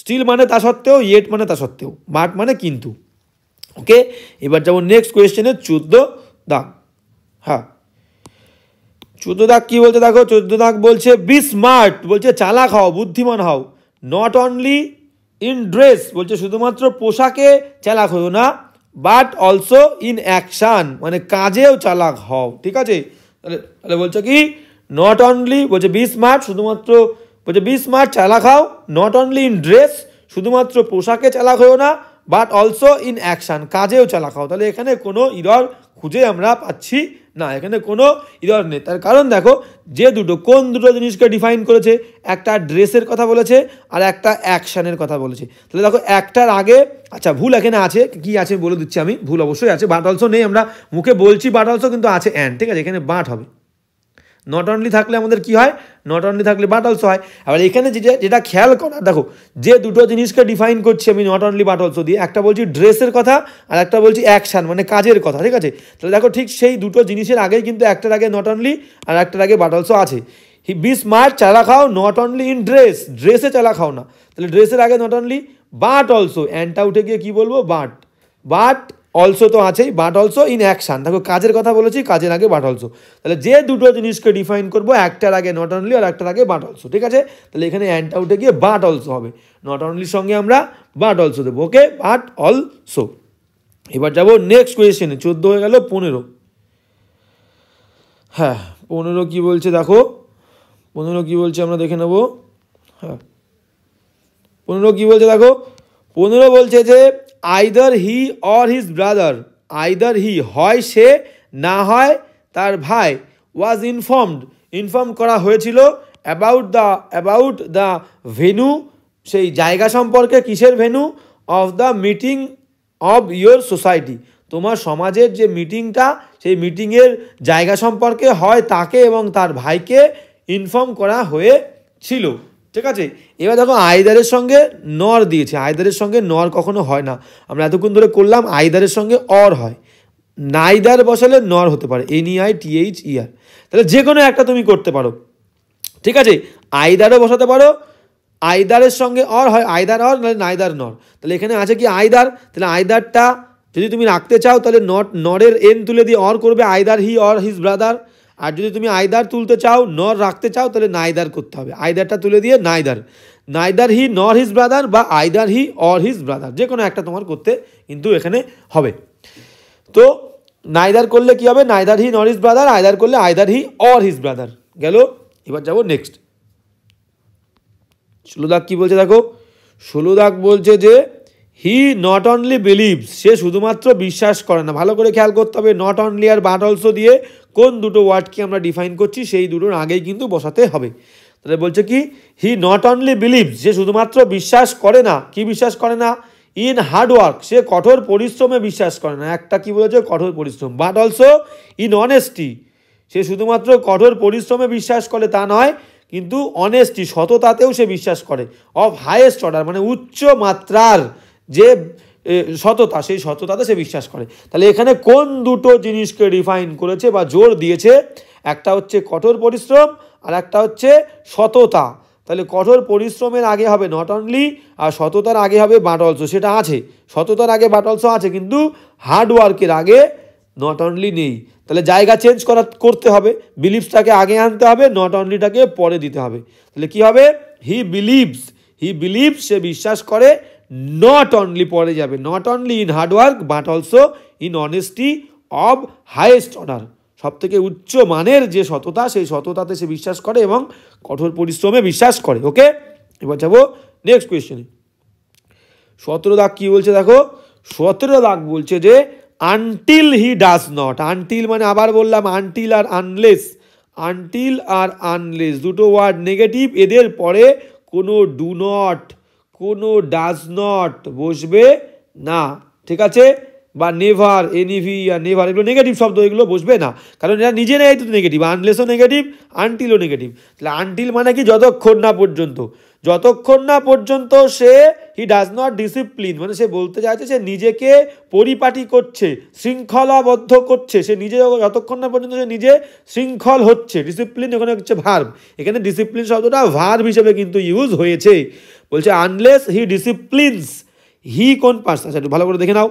স্টিল মানে তা সত্ত্বেও, ইয়েট মানে তা সত্ত্বেও, বাট মানে কিন্তু। ওকে, এবার যাবো নেক্সট কোয়েশ্চেনে 14 দাগ। হ্যাঁ, 14 দাগ কি বলছে দেখো। 14 দাগ বলছে বি স্মার্ট, বলছে চালাক হও, বুদ্ধিমান হও। নট অনলি ইন ড্রেস, বলছে শুধুমাত্র পোশাকে চালাক হও না, বাট অলসো ইন অ্যাকশান, মানে কাজেও চালাক হও। ঠিক আছে? তাহলে বলছে কি নট অনলি, বলছে বি স্মার্ট, শুধুমাত্র বলছে বি স্মার্ট চালাক হও, নট অনলি ইন ড্রেস, শুধুমাত্র পোশাকে চালাক হও না, বাট অলসো ইন অ্যাকশান, কাজেও চালাক হও। তাহলে এখানে কোনো ইরর খুঁজে আমরা পাচ্ছি না, এখানে কোনো ইরর নেই। তার কারণ দেখো যে কোন দুটো জিনিসকে ডিফাইন করেছে, একটা ড্রেসের কথা বলেছে আর একটা অ্যাকশানের কথা বলেছে। তাহলে দেখো একটার আগে, আচ্ছা ভুল এখানে আছে, কি আছে বলে দিচ্ছি আমি, ভুল অবশ্যই আছে, বাট অলসো নেই, আমরা মুখে বলছি বাট অলসো, কিন্তু আছে অ্যান্ড। ঠিক আছে? এখানে বাট হবে। নট অনলি থাকলে আমাদের কি হয়? নট অনলি থাকলে বাট অলসো হয়। আবার এখানে যেটা খেয়াল করা, দেখো যে দুটো জিনিসকে ডিফাইন করছি আমি নট অনলি বাট অলসো দিয়ে, একটা বলছি ড্রেসের কথা আর একটা বলছি অ্যাকশান মানে কাজের কথা। ঠিক আছে? তাহলে দেখো ঠিক সেই দুটো জিনিসের আগেই কিন্তু একটার আগে নট অনলি আর একটার আগে বাট অলসো আছে। বি স্মার্ট চালা খাও, নট অনলি ইন ড্রেস, ড্রেসে চালা খাও না। তাহলে ড্রেসের আগে নট অনলি, বাট অলসো, অ্যান্ডটা উঠে গিয়ে কি বলবো? বাট অলসো তো আছেই, বাট অলসো ইন অ্যাকশান, দেখো কাজের কথা বলেছি, কাজের আগে বাট অলসো। তাহলে যে দুটো জিনিসকে ডিফাইন করবো, একটার আগে নট অনলি আর একটার আগে বাট অলসো। ঠিক আছে? তাহলে এখানে অ্যান্ডটা উঠে গিয়ে বাট অলসো হবে, নট অনলির সঙ্গে আমরা বাট অলসো দেবো। ওকে, বাট অলসো। এবার যাবো নেক্সট কোয়েশ্চেনে। 14 হয়ে গেল, 15। হ্যাঁ, 15 কি বলছে দেখো, 15 কি বলছে আমরা দেখে নেবো। হ্যাঁ, 15 কি বলছে দেখো। 15 বলছে যে either he or his brother, either he হয় সে, না হয় তার ভাই, ওয়াজ ইনফর্ম করা হয়েছিল অ্যাবাউট দ্য ভেনু, সেই জায়গা সম্পর্কে। কিসের venue? Of the meeting of your society, তোমার সমাজের যে মিটিংটা, সেই মিটিংয়ের জায়গা সম্পর্কে হয় তাকে এবং তার ভাইকে ইনফর্ম করা হয়েছিল। ঠিক আছে? এবার দেখো আইদারের সঙ্গে নর দিয়েছে, আইদারের সঙ্গে নর কখনো হয় না, আমরা এতক্ষণ ধরে করলাম আইদারের সঙ্গে অর হয়, নাইদার বসালে নর হতে পারে, NEITHER। তাহলে যে কোনো একটা তুমি করতে পারো। ঠিক আছে? আইদারও বসাতে পারো, আইদারের সঙ্গে অর হয়, আইদার অর, নাহলে নাইদার নর। তাহলে এখানে আছে কি আইদার, তাহলে আইদারটা যদি তুমি রাখতে চাও তাহলে নরের এন তুলে দিয়ে অর করবে, either he or his brother. আর যদি তুমি আইদার তুলতে চাও, নর রাখতে চাও, তাহলে নাইদার করতে হবে, আইদারটা তুলে দিয়ে neither he nor his brother বা either he or his brother, যে কোনো একটা তোমার করতে কিন্তু এখানে হবে। তো নাইদার করলে কি হবে? Neither he nor his brother, either করলে either he or his brother গেল। এবার যাবো নেক্সট 16 দাগ কি বলছে দেখো। 16 দাগ বলছে যে হি নট অনলি বিলিভস, সে শুধুমাত্র বিশ্বাস করে না। ভালো করে খেয়াল করতে হবে, নট অনলি আর বাট অলসো দিয়ে কোন দুটো ওয়ার্ডকে আমরা ডিফাইন করছি সেই দুটোর আগেই কিন্তু বসাতে হবে। তাহলে বলছে কি হি নট অনলি বিলিভস, সে শুধুমাত্র বিশ্বাস করে না, কি বিশ্বাস করে না, ইন হার্ডওয়ার্ক, সে কঠোর পরিশ্রমে বিশ্বাস করে না, একটা কি বলেছে কঠোর পরিশ্রম, বাট অলসো ইন অনেস্টি, সে শুধুমাত্র কঠোর পরিশ্রমে বিশ্বাস করে তা নয়, কিন্তু অনেস্টি সততাতেও সে বিশ্বাস করে, অফ হাইয়েস্ট অর্ডার মানে উচ্চ মাত্রার যে সততা, সেই সততাতে সে বিশ্বাস করে। তাহলে এখানে কোন দুটো জিনিসকে ডিফাইন করেছে বা জোর দিয়েছে, একটা হচ্ছে কঠোর পরিশ্রম আর একটা হচ্ছে সততা। তাহলে কঠোর পরিশ্রমের আগে হবে নট অনলি, আর সততার আগে হবে বাট অলসো, সেটা আছে, সততার আগে বাট অলসো আছে, কিন্তু হার্ডওয়ার্কের আগে নট অনলি নেই। তাহলে জায়গা চেঞ্জ করতে হবে, বিলিভসটাকে আগে আনতে হবে, নট অনলিটাকে পরে দিতে হবে। তাহলে কি হবে, হি বিলিভস, সে বিশ্বাস করে, নট অনলি পরে যাবে, not only in hard work but also in honesty of highest order, সব থেকে উচ্চ মানের যে সততা, সেই সততাতে সে বিশ্বাস করে এবং কঠোর পরিশ্রমে বিশ্বাস করে। ওকে, এবার যাবো নেক্সট কোয়েশ্চেনে। 17 দাগ কি বলছে দেখো, 17 দাগ বলছে যে until he does not, until মানে আবার বললাম আনটিল আর আনলেস, আনটিল আর আনলেস দুটো ওয়ার্ড নেগেটিভ, এদের পরে কোনো ডু নট, কোনো ডাজ নট বসবে না, ঠিক আছে, বা নেভার, এনিভি আর নেভার এগুলো নেগেটিভ শব্দ, এগুলো বসবে না, কারণ এরা নিজেরাই তো নেগেটিভ, আনলেসও নেগেটিভ, আনটিলও নেগেটিভ। তাহলে আনটিল মানে কি যতক্ষণ না পর্যন্ত, যতক্ষণ না পর্যন্ত সে হি ডাজ নট ডিসিপ্লিন, মানে সে বলতে চাইছে সে নিজেকে পরিপাটি করছে, শৃঙ্খলাবদ্ধ করছে, সে নিজে যতক্ষণ না পর্যন্ত সে নিজে শৃঙ্খল হচ্ছে, ডিসিপ্লিন ওখানে হচ্ছে ভার্ব, এখানে ডিসিপ্লিন শব্দটা ভার্ব হিসেবে কিন্তু ইউজ হয়েছে। বলছে আনলেস হি ডিসিপ্লিনস, হি কোন পার্স, আচ্ছা একটু ভালো করে দেখে নাও,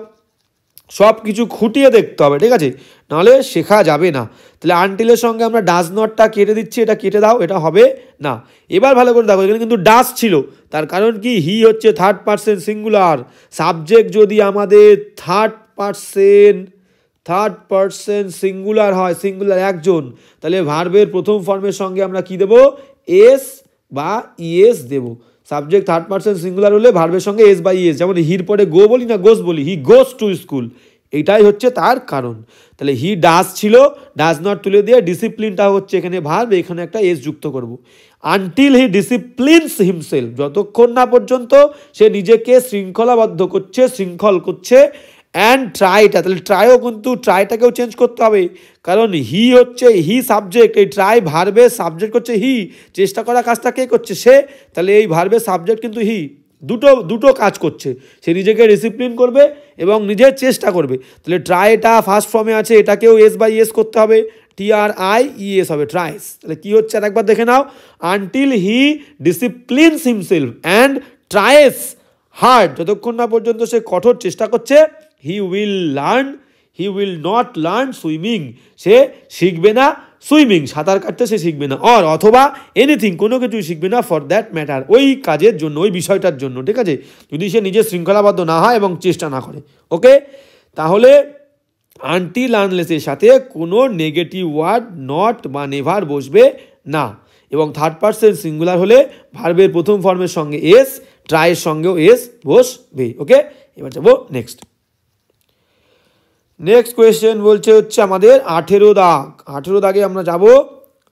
সব কিছু খুঁটিয়ে দেখতে হবে, ঠিক আছে, নাহলে শেখা যাবে না। তাহলে আনটিলের সঙ্গে আমরা ডাজ নটটা কেটে দিচ্ছি, এটা কেটে দাও, এটা হবে না। এবার ভালো করে দেখো, এখানে কিন্তু ডাজ ছিল, তার কারণ কি হি হচ্ছে থার্ড পার্সন সিঙ্গুলার, সাবজেক্ট যদি আমাদের থার্ড পার্সন সিঙ্গুলার হয়, সিঙ্গুলার একজন, তাহলে ভার্বের প্রথম ফর্মের সঙ্গে আমরা কি দেব, এস বা ইএস দেব। সাবজেক্ট থার্ড পার্সন সিঙ্গুলার হলে ভার্বের সঙ্গে এস বা ইএস, যেমন হির পরে গো বলি না গোস বলি, হি গোস টু স্কুল, এটাই হচ্ছে তার কারণ। তাহলে হি ডাজ ছিল, ডাজ নট তুলে দিয়ে ডিসিপ্লিনটা হচ্ছে এখানে ভার্ব, এখানে একটা এস যুক্ত করব। আনটিল হি ডিসিপ্লিনস হিমসেলফ, যতক্ষণ না পর্যন্ত সে নিজেকে শৃঙ্খলাবদ্ধ করছে, শৃঙ্খল করছে, অ্যান্ড ট্রাইটা, তাহলে ট্রাইও কিন্তু ট্রাইটাকেও চেঞ্জ করতে হবে, কারণ হি হচ্ছে হি সাবজেক্ট, এই ট্রাই ভার্বের সাবজেক্ট হচ্ছে হি, চেষ্টা করা কাজটা কে করছে, সে, তাহলে এই ভার্বের সাবজেক্ট কিন্তু হি, দুটো কাজ করছে, সে নিজেকে ডিসিপ্লিন করবে এবং নিজের চেষ্টা করবে। তাহলে ট্রাইটা ফার্স্ট ফর্মে আছে, এটাকেও এস বাই এস করতে হবে, TRIES হবে, ট্রাইস। তাহলে কি হচ্ছে আরেকবার দেখে নাও, until he disciplines himself and tries hard, যতক্ষণ না পর্যন্ত সে কঠোর চেষ্টা করছে, he will not learn swimming, সে শিখবে না সুইমিং, সাঁতার কাটতে সে শিখবে না, অথবা এনিথিং, কোনো কিছুই শিখবে না, ফর দ্যাট ম্যাটার, ওই কাজের জন্য, ওই বিষয়টার জন্য, ঠিক আছে, যদি সে নিজে শৃঙ্খলাবদ্ধ না হয় এবং চেষ্টা না করে। ওকে, তাহলে আনটিল আনলেসের সাথে কোনো নেগেটিভ ওয়ার্ড নট বা নেভার বসবে না, এবং থার্ড পার্সন সিঙ্গুলার হলে ভার্বের প্রথম ফর্মের সঙ্গে এস, ট্রাইয়ের সঙ্গেও এস বসবে। ওকে, এবার যাবো নেক্সট কোয়েশ্চেন, বলছে হচ্ছে আমাদের 18 দাগ, 18 দাগে আমরা যাব।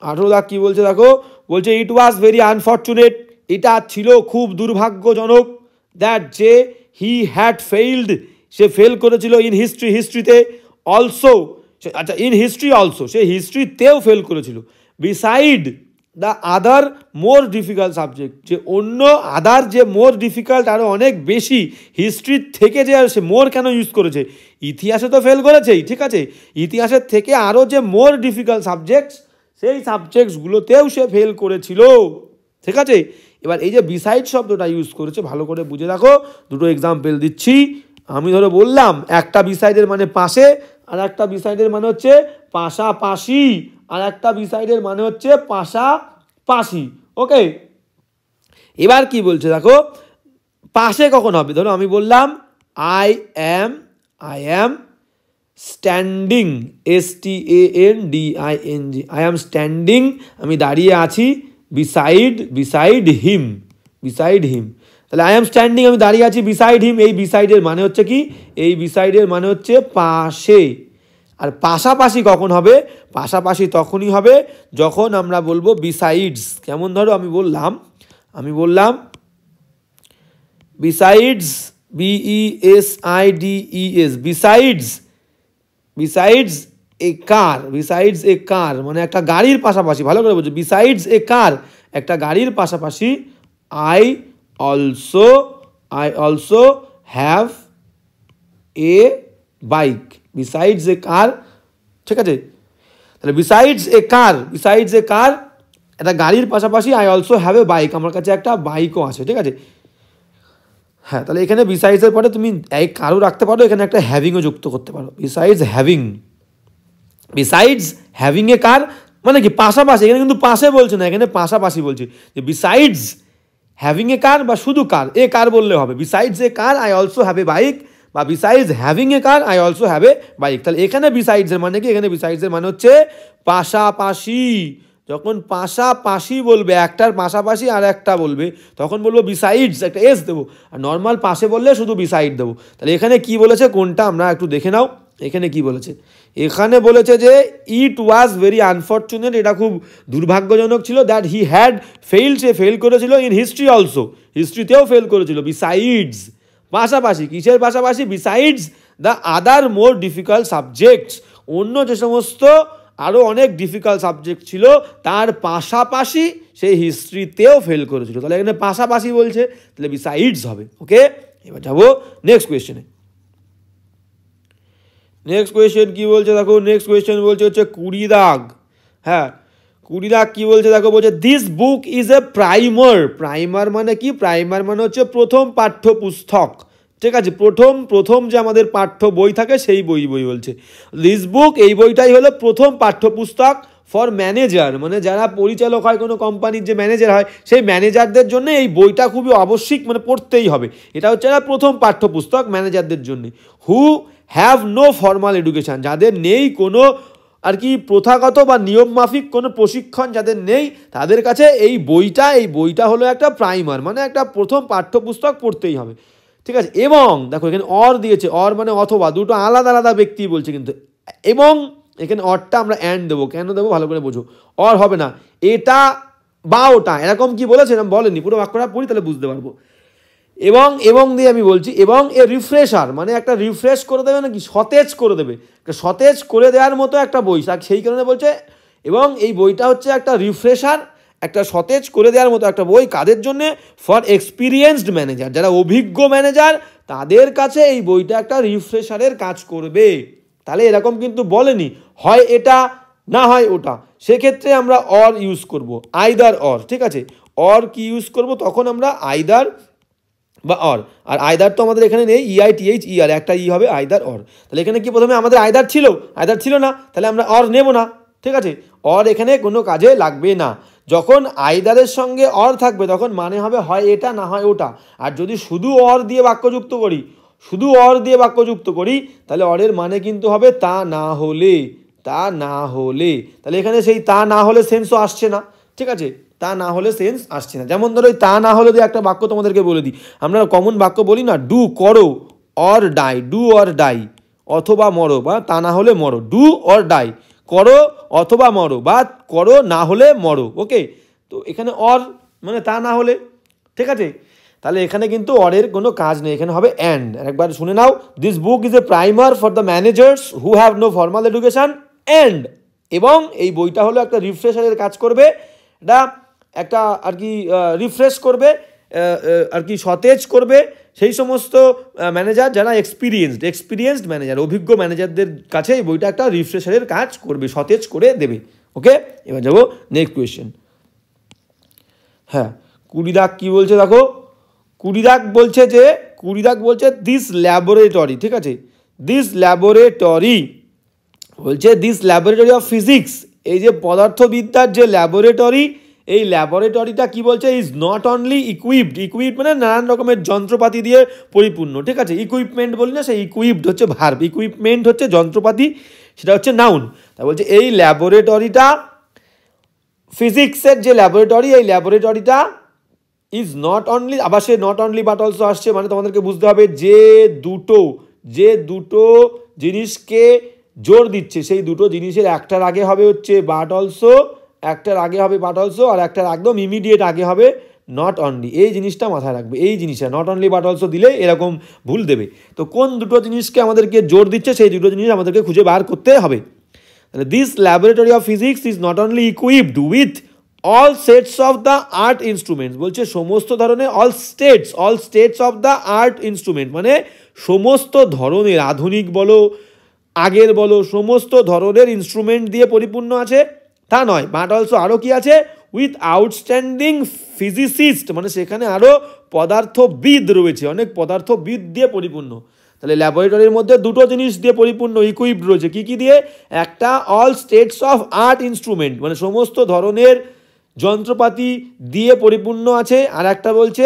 18 দাগ কি বলছে দেখো, বলছে ইট ওয়াজ ভেরি আনফর্চুনেট, এটা ছিল খুব দুর্ভাগ্যজনক, দ্যাট যে হি হ্যাড ফেইলড, সে ফেল করেছিল, ইন হিস্ট্রিতে অলসো, আচ্ছা ইন হিস্ট্রি অলসো, সে হিস্ট্রিতেও ফেল করেছিল, beside the other more difficult subject, যে অন্য আদার যে মোর ডিফিকাল্ট আরও অনেক বেশি, হিস্ট্রির থেকে যে সে মোর কেন ইউজ করেছে, ইতিহাসে তো ফেল করেছেই, ঠিক আছে, ইতিহাসের থেকে আরও যে মোর ডিফিকাল্ট সাবজেক্টস, সেই সাবজেক্টসগুলোতেও সে ফেল করেছিল, ঠিক আছে। এবার এই যে বিসাইড শব্দটা ইউজ করেছে, ভালো করে বুঝে দেখো, দুটো এক্সাম্পল দিচ্ছি। আমি ধরো বললাম একটা বিসাইডের মানে পাশে, আর একটা বিসাইডের মানে হচ্ছে পাশাপাশি, আর একটা বিসাইডের মানে হচ্ছে পাশাপাশি। ওকে, এবার কি বলছে দেখো, পাশে কখন হবে, ধরো আমি বললাম I am standing, STANDING, I am standing, আমি দাঁড়িয়ে আছি, বিসাইড হিম, তাহলে আই অ্যাম স্ট্যান্ডিং, আমি দাঁড়িয়ে আছি বিসাইড হিম, এই বিসাইডের মানে হচ্ছে কি, এই বিসাইডের মানে হচ্ছে পাশে, আর পাশাপাশি কখন হবে? পাশাপাশি তখনই হবে যখন আমরা বলবো বিসাইডস। কেমন ধরো আমি বললাম বিসাইডস, BESIDES, বিসাইডস এ কার, মানে একটা গাড়ির পাশাপাশি, ভালো করে বলছো, বিসাইডস এ কার, একটা গাড়ির পাশাপাশি I also have a bike, besides a car, ঠিক আছে? তাহলে বিসাইডস এ কার একটা গাড়ির পাশাপাশি I also have a bike, আমার কাছে একটা বাইকও আছে, ঠিক আছে? হ্যাঁ, তাহলে এখানে বিসাইডসের পরে তুমি এই কারও রাখতে পারো, এখানে একটা হ্যাভিংও যুক্ত করতে পারো, বিসাইডস হ্যাভিং এ কার, মানে কি পাশাপাশি, এখানে কিন্তু পাশে বলছে না, এখানে পাশাপাশি বলছি যে বিসাইডস হ্যাভিং এ কার বা শুধু কার, এ কার বললে হবে, besides a car I also have a bike বা besides having a car I also have a bike. তাহলে এখানে বিসাইডসের মানে কি? এখানে বিসাইডসের মানে হচ্ছে পাশাপাশি। যখন পাশাপাশি বলবে, একটার পাশাপাশি আর একটা বলবে, তখন বলবো বিসাইডস, একটা এস দেবো। আর নর্মাল পাশে বললে শুধু বিসাইড দেবো। তাহলে এখানে কি বলেছে কোনটা আমরা একটু দেখে নাও। এখানে কি বলেছে? এখানে বলেছে যে ইট ওয়াজ ভেরি আনফর্চুনেট, এটা খুব দুর্ভাগ্যজনক ছিল, that he had fail, say fail করেছিল, ইন হিস্ট্রি অলসো, হিস্ট্রিতেও ফেল করেছিল, বিসাইডস পাশাপাশি, কিসের পাশাপাশি? Besides the other more difficult subjects, অন্য যে সমস্ত আরও অনেক ডিফিকাল্ট সাবজেক্ট ছিল তার পাশাপাশি সে হিস্ট্রিতেও ফেল করেছিল। তাহলে এখানে পাশাপাশি বলছে, তাহলে বিসাইডস হবে। ওকে, এবার যাবো নেক্সট কোয়েশ্চেনে। নেক্সট কোয়েশ্চেন কি বলছে দেখো, নেক্সট কোয়েশ্চেন বলছে হচ্ছে 20 দাগ। হ্যাঁ, 20 দাগ কি বলছে দেখো, বলছে this book is a primer মানে কি? প্রাইমার মানে হচ্ছে প্রথম পাঠ্যপুস্তক, ঠিক আছে? প্রথম যে আমাদের পাঠ্য বই থাকে সেই বই বলছে। দিস বুক, এই বইটাই হলো প্রথম পাঠ্যপুস্তক ফর ম্যানেজার, মানে যারা পরিচালক হয় কোনো কোম্পানির, যে ম্যানেজার হয় সেই ম্যানেজারদের জন্য এই বইটা খুবই আবশ্যিক, মানে পড়তেই হবে। এটা হচ্ছে প্রথম পাঠ্যপুস্তক ম্যানেজারদের জন্য। Who have no formal education, যাদের নেই কোনো আর কি প্রথাগত বা নিয়মমাফিক কোনো প্রশিক্ষণ যাদের নেই, তাদের কাছে এই বইটা হলো একটা প্রাইমার, মানে একটা প্রথম পাঠ্যপুস্তক, পড়তেই হবে, ঠিক আছে? এবং দেখো এখানে অর দিয়েছে, অর মানে অথবা, দুটো আলাদা আলাদা ব্যক্তি বলছে কিন্তু। এবং এখানে অরটা আমরা অ্যান্ড দেবো, কেন দেবো ভালো করে বোঝো, অর হবে না এটা বা ওটা, এরকম কি বলেছে এরকম বলেনি, পুরো বাক্যটা পড়ি তাহলে বুঝতে পারবো। এবং দিয়ে আমি বলছি, এবং এ রিফ্রেশার মানে একটা রিফ্রেশ করে দেবে, নাকি সতেজ করে দেবে, সতেজ করে দেওয়ার মতো একটা বই, সেই কারণে বলছে এবং এই বইটা হচ্ছে একটা রিফ্রেশার, একটা সতেজ করে দেওয়ার মতো একটা বই, কাদের জন্যে? ফর এক্সপিরিয়েন্সড ম্যানেজার, যারা অভিজ্ঞ ম্যানেজার তাদের কাছে এই বইটা একটা রিফ্রেশারের কাজ করবে। তাহলে এরকম কিন্তু বলেনি হয় এটা না হয় ওটা, সেক্ষেত্রে আমরা অর ইউজ করব, আইদার অর, ঠিক আছে? অর কি ইউজ করব? তখন আমরা আইদার বা অর, আর আইদার তো আমাদের এখানে নেই, EITHER, একটা ই হবে আইদার অর। তাহলে এখানে কি প্রথমে আমাদের আইদার ছিল না, তাহলে আমরা অর নেব না, ঠিক আছে? অর এখানে কোনো কাজে লাগবে না। যখন আইদারের সঙ্গে অর থাকবে তখন মানে হবে হয় এটা না হয় ওটা। আর যদি শুধু অর দিয়ে বাক্যযুক্ত করি তাহলে অরের মানে কিন্তু হবে তা না হলে। তাহলে এখানে সেই তা না হলে সেন্সও আসছে না, ঠিক আছে? তা না হলে সেন্স আসছে না। যেমন ধরো তা না হলে দিয়ে একটা বাক্য তোমাদেরকে বলে দিই, আমরা কমন বাক্য বলি না, ডু করো অর ডাই, অথবা মরো, বা তা না হলে মরো, ডু অর ডাই, করো অথবা মরো, বা করো না হলে মরো। ওকে, তো এখানে অর মানে তা না হলে, ঠিক আছে? তাহলে এখানে কিন্তু অরের কোনো কাজ নেই, এখানে হবে অ্যান্ড। একবার শুনে নাও, this book is a primer for the managers who have no formal education and, এবং এই বইটা হলো একটা রিফ্রেশারের কাজ করবে, এটা একটা আর কি রিফ্রেশ করবে, আর কি সতেজ করবে সেই সমস্ত ম্যানেজার যারা এক্সপিরিয়েন্সড ম্যানেজার, অভিজ্ঞ ম্যানেজারদের কাছে এই বইটা একটা রিফ্রেশারের কাজ করবে, সতেজ করে দেবে। ওকে, এবার যাবো নেক্সট কোয়েশ্চেন। হ্যাঁ, 20 দাগ কি বলছে দেখো, 20 দাগ বলছে দিস ল্যাবরেটরি, ঠিক আছে? দিস ল্যাবরেটরি অফ ফিজিক্স, এই যে পদার্থবিদ্যার যে ল্যাবরেটরি, এই ল্যাবরেটরিটা কি বলছে? ইজ নট অনলি ইকুইপড মানে নানান রকমের যন্ত্রপাতি দিয়ে পরিপূর্ণ, ঠিক আছে? ইকুইপমেন্ট বলি না, সেই ইকুইপড হচ্ছে ভার্ব, ইকুইপমেন্ট হচ্ছে যন্ত্রপাতি, সেটা হচ্ছে নাউন। তা বলছে এই ল্যাবরেটরিটা, ফিজিক্সের যে ল্যাবরেটরি, এই ল্যাবরেটরিটা ইজ নট অনলি, আবার সে নট অনলি বাট অলসো আসছে, মানে তোমাদেরকে বুঝতে হবে যে দুটো জিনিসকে জোর দিচ্ছে সেই দুটো জিনিসের একটার আগে হবে হচ্ছে বাট অলসো, একটার আগে হবে বাট অলসো, আর একটার একদম ইমিডিয়েট আগে হবে নট অনলি। এই জিনিসটা মাথায় রাখবে, এই জিনিসটা নট অনলি বাট অলসো দিলে এরকম ভুল দেবে। তো কোন দুটো জিনিসকে আমাদেরকে জোর দিচ্ছে সেই দুটো জিনিস আমাদেরকে খুঁজে বার করতে হবে। তাহলে this laboratory of physics is not only equipped with all sets of the art instruments, বলছে সমস্ত ধরনের all states of the art instrument, মানে সমস্ত ধরনের আধুনিক বলো আগের বলো সমস্ত ধরনের ইনস্ট্রুমেন্ট দিয়ে পরিপূর্ণ আছে তা নয়, বাট অলসো আরও কি আছে উইথ আউটস্ট্যান্ডিং ফিজিসিস্ট, মানে সেখানে আরও পদার্থবিদ রয়েছে, অনেক পদার্থবিদ দিয়ে পরিপূর্ণ। তাহলে ল্যাবরেটরির মধ্যে দুটো জিনিস দিয়ে পরিপূর্ণ ইকুইপড রয়েছে, কী কী দিয়ে, একটা all states of art instrument, মানে সমস্ত ধরনের যন্ত্রপাতি দিয়ে পরিপূর্ণ আছে, আর একটা বলছে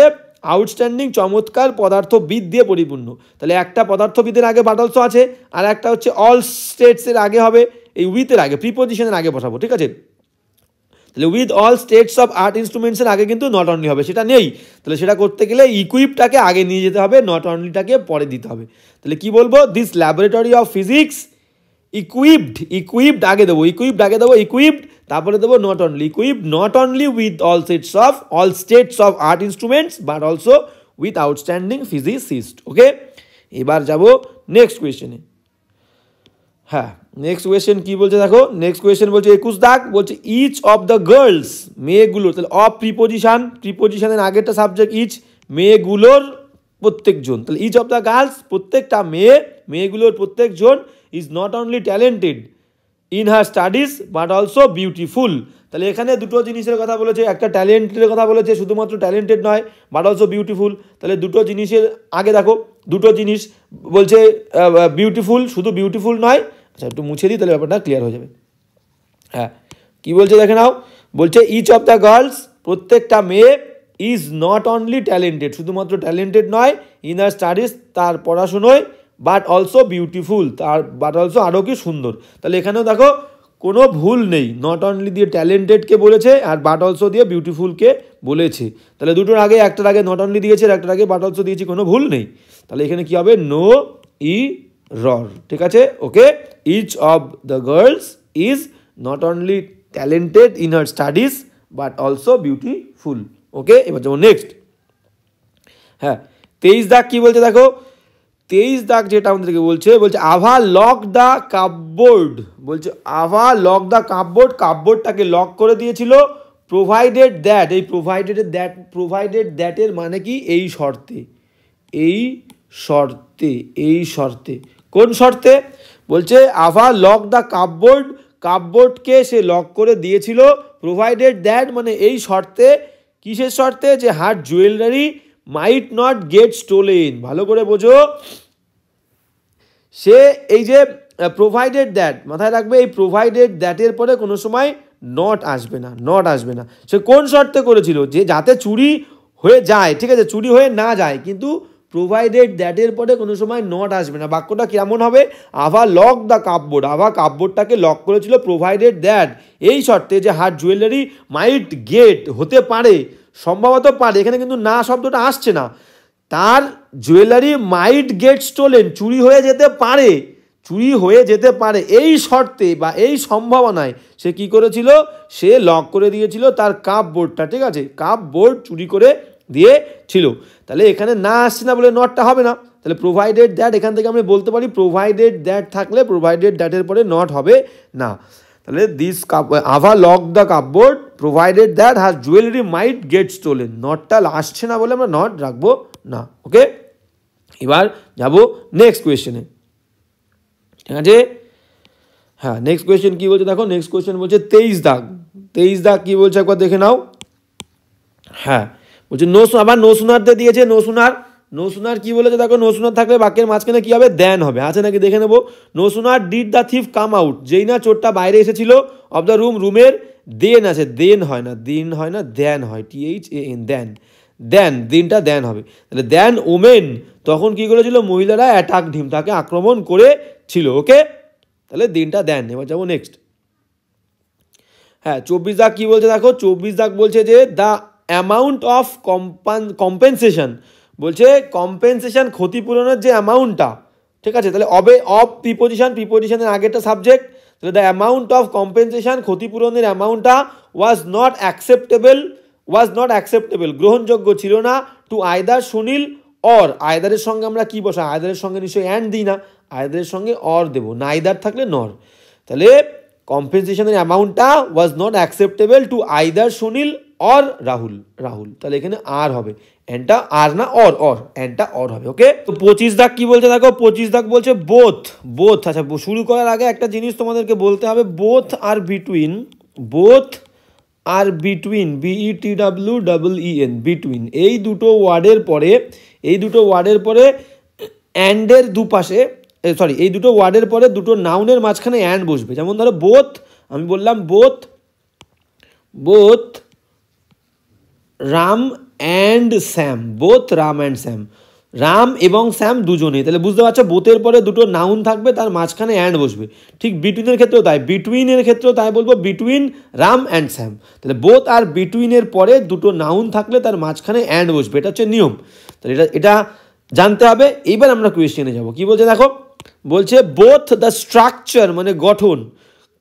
আউটস্ট্যান্ডিং চমৎকার পদার্থবিদ দিয়ে পরিপূর্ণ। তাহলে একটা পদার্থবিদের আগে বাট অলসো আছে, আর একটা হচ্ছে অল স্টেটসের আগে হবে, এই উইথের আগে প্রিপোজিশনের আগে বসাবো, ঠিক আছে। তাহলে with all states of art ইনস্ট্রুমেন্টসের আগে কিন্তু নট অনলি হবে, সেটা নেই। তাহলে সেটা করতে গেলে ইকুইপটাকে আগে নিয়ে যেতে হবে, নট অনলিটাকে পরে দিতে হবে। তাহলে কি বলবো, this laboratory of physics equipped আগে দেবো, ইকুইপড তারপরে দেবো not only with all states of art instruments but also with outstanding physicist. Okay, এবার যাব নেক্সট কোয়েশ্চেনে। হ্যাঁ, নেক্সট কোয়েশ্চেন কি বলছে দেখো, নেক্সট কোয়েশ্চেন বলছে 21 দাগ, বলছে ইচ অফ দ্য গার্লস, মেয়েগুলোর, তাহলে অফ প্রিপোজিশনের আগেরটা সাবজেক্ট ইচ, মেয়েগুলোর প্রত্যেকজন, তাহলে ইচ অফ দ্য গার্লস প্রত্যেকটা মেয়েগুলোর প্রত্যেকজন is not only talented in her studies but also beautiful. তাহলে এখানে দুটো জিনিসের কথা বলেছে, একটা ট্যালেন্টের কথা বলেছে, শুধুমাত্র ট্যালেন্টেড নয় বাট অলসো বিউটিফুল। তাহলে দুটো জিনিসের আগে দেখো, দুটো জিনিস বলছে বিউটিফুল, শুধু বিউটিফুল নয়, আচ্ছা একটু মুছে দিই তাহলে ব্যাপারটা ক্লিয়ার হয়ে যাবে। হ্যাঁ, কি বলছে দেখে নাও, বলছে ইচ অফ দ্য গার্লস প্রত্যেকটা মেয়ে ইজ নট অনলি ট্যালেন্টেড, শুধুমাত্র ট্যালেন্টেড নয়, ইন আর স্টাডিজ তার পড়াশুনোয়, বাট অলসো বিউটিফুল তার বাট অলসো আরও কি সুন্দর। তাহলে এখানেও দেখো কোনো ভুল নেই, নট অনলি দিয়ে ট্যালেন্টেডকে বলেছে আর বাট অলসো দিয়ে বিউটিফুলকে বলেছে। তাহলে দুটোর আগে একটার আগে নট অনলি দিয়েছে আর একটার আগে বাট অলসো দিয়েছি, কোনো ভুল নেই। তাহলে এখানে কি হবে, নো এরর, ঠিক আছে। Okay, each of the girls is not only talented in her studies but also beautiful. Okay, এবার যাবো নেক্সট। হ্যাঁ, 23 দাগ কি বলছে দেখো, 23 দাগ যেটা আমাদেরকে বলছে আভা লক দ্য কাপবোর্ড, বলছে আভা লক দ্য কাপবোর্ড, কাপবোর্ডটাকে লক করে দিয়েছিল প্রোভাইডেড দ্যাট, এই প্রোভাইডেড দ্যাটের মানে কি, এই শর্তে কোন শর্তে, বলছে আভা লক দ্য কাপবোর্ড, কাপবোর্ডকে সে লক করে দিয়েছিল, প্রোভাইডেড দ্যাট মানে এই শর্তে, কিসের শর্তে, যে her jewellery might not get stolen, ভালো করে বোঝো, সে এই যে প্রোভাইডেড দ্যাট মাথায় রাখবে, এই প্রোভাইডেড দ্যাটের পরে কোনো সময় নট আসবে না, সে কোন শর্তে করেছিল, যে যাতে চুরি হয়ে যায়, ঠিক আছে, চুরি হয়ে না যায়, কিন্তু প্রোভাইডেড দ্যাটের পরে কোনো সময় নট আসবে না। বাক্যটা কেমন হবে, আভা লক দ্য কাপবোর্ড, আভা কাপবোর্ডটাকে লক করেছিল প্রোভাইডেড দ্যাট এই শর্তে, যে হার জুয়েলারি মাইট গেট হতে পারে, সম্ভবত পারে, এখানে কিন্তু না শব্দটা আসছে না, তার জুয়েলারি মাইট গেট স্টোলেন চুরি হয়ে যেতে পারে এই শর্তে বা এই সম্ভাবনায় সে কি করেছিল, সে লক করে দিয়েছিল তার কাপবোর্ডটা, ঠিক আছে, কাপবোর্ড চুরি করে দিয়েছিল। তাহলে এখানে না আসছে না বলে নটটা হবে না, তাহলে প্রোভাইডেড দ্যাট, এখান থেকে আমরা বলতে পারি প্রোভাইডেড দ্যাট থাকলে প্রোভাইডেড দ্যাটের পরে নট হবে না। তাহলে দিস আভা lock the cupboard provided that her jewellery might get stolen, নটটা আসছে না বলে আমরা নট রাখবো না। ওকে, এবার যাবো নেক্সট কোয়েশ্চেনে, ঠিক আছে। হ্যাঁ, নেক্সট কোয়েশ্চেন কি বলছে দেখো, নেক্সট কোয়েশ্চেন বলছে 23 দাগ কি বলছে একবার দেখে নাও। হ্যাঁ, বলছে আবার নো সুনারদের দিয়েছে, নো সুনার কি বলেছে দেখো, নো সুনার থাকলে বাক্যের মাঝখানে কি হবে, দেন হবে, আছে নাকি দেখে নেবো। No sooner did the thief come out, যেই না চোরটা বাইরে এসেছিল, অফ দ্য রুমের, দেন আছে, দেন হয় না, দেন হয়, THAN, দেন, দিনটা দেন হবে। তাহলে দেন ওমেন, তখন কি করেছিল, মহিলারা অ্যাটাক হিম, তাকে আক্রমণ করেছিল। ওকে, তাহলে দিনটা দেন। এবার যাবো নেক্সট। হ্যাঁ, 24 দাগ কি বলছে দেখো, 24 দাগ বলছে যে দ্য অ্যামাউন্ট অফ কম্পেনসেশন, বলছে কম্পেনসেশন ক্ষতিপূরণের যে অ্যামাউন্টটা, ঠিক আছে, তাহলে অফ প্রিপোজিশনের আগেরটা সাবজেক্ট, তাহলে দ্য অ্যামাউন্ট অফ কম্পেনসেশন, ক্ষতিপূরণের অ্যামাউন্টটা ওয়াজ নট অ্যাকসেপ্টেবল, গ্রহণযোগ্য ছিল না, টু আইদার সুনীল অর, আইদারের সঙ্গে আমরা কি বসাই, আইদারের সঙ্গে নিশ্চয়ই অ্যান্ড দিই না, আইদারের সঙ্গে অর দেবো, নাইদার থাকলে নর, তাহলে কম্পেনসেশনের অ্যামাউন্টটা was not acceptable two either Sunil or Rahul, তাহলে এখানে আর হবে, এন্ডটা আর না অর, এন্ডটা অর হবে। ওকে, তো 25 দাগ কি বলছে দেখো, 25 দাগ বলছে বোথ। আচ্ছা, শুরু করার আগে একটা জিনিস তোমাদেরকে বলতে হবে, বোথ আর বিটুইন, BETWEEN, বিটুইন, এই দুটো ওয়ার্ডের পরে অ্যান্ডের দুপাশে, এই দুটো ওয়ার্ডের পরে দুটো নাউনের মাঝখানে অ্যান্ড বসবে। যেমন ধরো বোথ, আমি বললাম both Ram and Sam, Ram এবং স্যাম দুজনেই, তাহলে বুঝতে পারছো বোথের পরে দুটো নাউন থাকবে, তার মাঝখানে অ্যান্ড বসবে। ঠিক বিটুইনের ক্ষেত্রেও তাই, বলবো বিটুইন রাম অ্যান্ড স্যাম, তাহলে বোথ আর বিটুইনের পরে দুটো নাউন থাকলে তার মাঝখানে অ্যান্ড বসবে, এটা হচ্ছে নিয়ম। তাহলে এটা জানতে হবে। এইবার আমরা কোয়েশ্চেনে যাব, কি বলছে দেখো, বলছে বোথ দ্য স্ট্রাকচার মানে গঠন,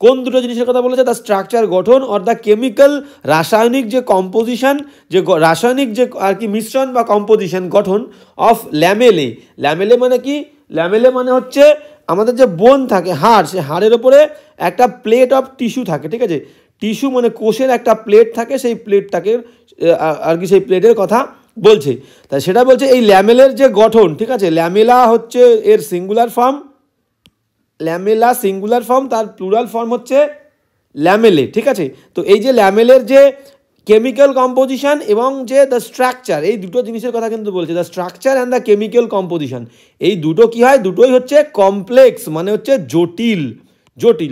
কোন দুটো জিনিসের কথা বলেছে, দ্য স্ট্রাকচার গঠন, অর দ্য কেমিক্যাল রাসায়নিক যে কম্পোজিশন, যে রাসায়নিক যে আর কি মিশ্রণ বা কম্পোজিশন গঠন, অফ ল্যামেলে মানে কি, ল্যামেলে মানে হচ্ছে আমাদের যে বোন থাকে হাড়, সে হাড়ের ওপরে একটা প্লেট অফ টিস্যু থাকে, ঠিক আছে, টিস্যু মানে কোষের একটা প্লেট থাকে, সেই প্লেটটাকে আর কি সেই প্লেটের কথা বলছে। তাই সেটা বলছে এই ল্যামেলের যে গঠন, ঠিক আছে, ল্যামেলা হচ্ছে এর সিঙ্গুলার ফর্ম, তার প্লুরাল ফর্ম হচ্ছে ল্যামেলে, ঠিক আছে। তো এই যে ল্যামেলের যে কেমিক্যাল কম্পোজিশন এবং যে দ্য স্ট্রাকচার, এই দুটো জিনিসের কথা কিন্তু বলছে, the structure and the chemical composition, এই দুটো কি হয়, দুটোই হচ্ছে কমপ্লেক্স, মানে হচ্ছে জটিল,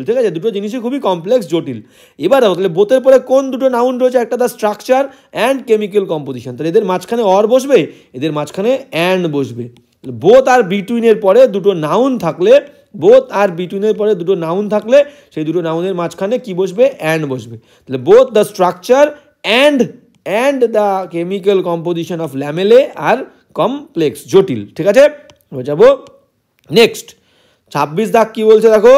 ঠিক আছে, দুটো জিনিসই খুবই কমপ্লেক্স, জটিল। এবার তাহলে বোথের পরে কোন দুটো নাউন রয়েছে, একটা the structure and chemical composition, তাহলে এদের মাঝখানে অর বসবে, এদের মাঝখানে অ্যান্ড বসবে। বোথ আর বিটুইনের পরে দুটো নাউন থাকলে, সেই দুটো নাউনের মাঝখানে কি বসবে, অ্যান্ড বসবে। তাহলে both the structure and the chemical composition of lamellae are complex, জটিল, ঠিক আছে। যাবো নেক্সট 26 দাগ কি বলছে দেখো,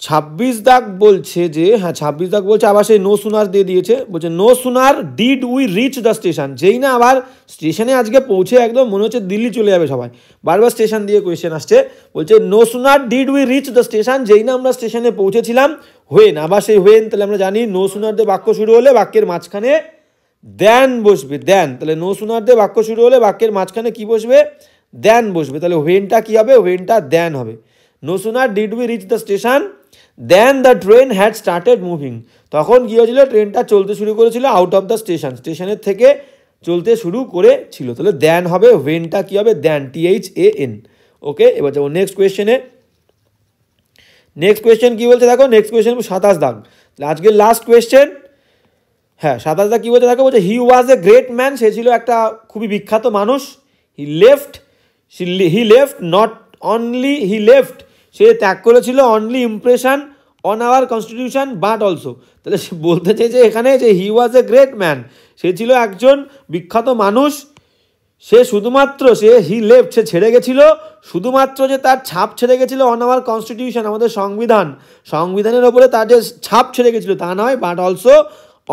26 দাগ বলছে যে, হ্যাঁ 26 দাগ বলছে আবার সেই নো সুনার দিয়ে দিয়েছে, বলছে no sooner did we reach the station, যেই না আবার স্টেশনে আজকে পৌঁছে একদম মনে হচ্ছে দিল্লি চলে যাবে সবাই, বারবার স্টেশন দিয়ে কোয়েশ্চেন আসছে, বলছে no sooner did we reach the station, যেই না আমরা স্টেশনে পৌঁছেছিলাম, হোয়েন, আবার সেই হোয়েন, তাহলে আমরা জানি নো সুনার দিয়ে বাক্য শুরু হলে বাক্যের মাঝখানে দেন বসবে, তাহলে নো সুনার দিয়ে বাক্য শুরু হলে বাক্যের মাঝখানে কি বসবে, দেন বসবে, তাহলে হোয়েনটা কি হবে, হোয়েনটা দেন হবে। No sooner did we reach the station then the train had started moving, তখন কী হয়েছিল, ট্রেনটা চলতে শুরু করেছিল আউট অফ দ্য স্টেশন, স্টেশনের থেকে চলতে শুরু করেছিল, তাহলে দেন হবে, হোয়েনটা কী হবে, দেন, THAN। ওকে, এবার যাবো নেক্সট কোয়েশ্চেনে। নেক্সট কোয়েশ্চেন কী বলছে দেখো, নেক্সট কোয়েশ্চেন 27 দাগ, আজকের লাস্ট কোয়েশ্চেন। হ্যাঁ 27 দাগ কী বলছে দেখো, বলছে হি ওয়াজ এ গ্রেট ম্যান, সে ছিল একটা খুবই বিখ্যাত মানুষ, হি লেফট, সে ত্যাগ করেছিল, only impression on our constitution but also, তাহলে সে বলতে চেয়েছে এখানে যে হি ওয়াজ এ গ্রেট ম্যান, সে ছিল একজন বিখ্যাত মানুষ, সে ছেড়ে গেছিল, শুধুমাত্র যে তার ছাপ ছেড়ে গেছিল অন আওয়ার কনস্টিটিউশন, আমাদের সংবিধানের ওপরে তার যে ছাপ ছেড়ে গেছিল তা নয়, but also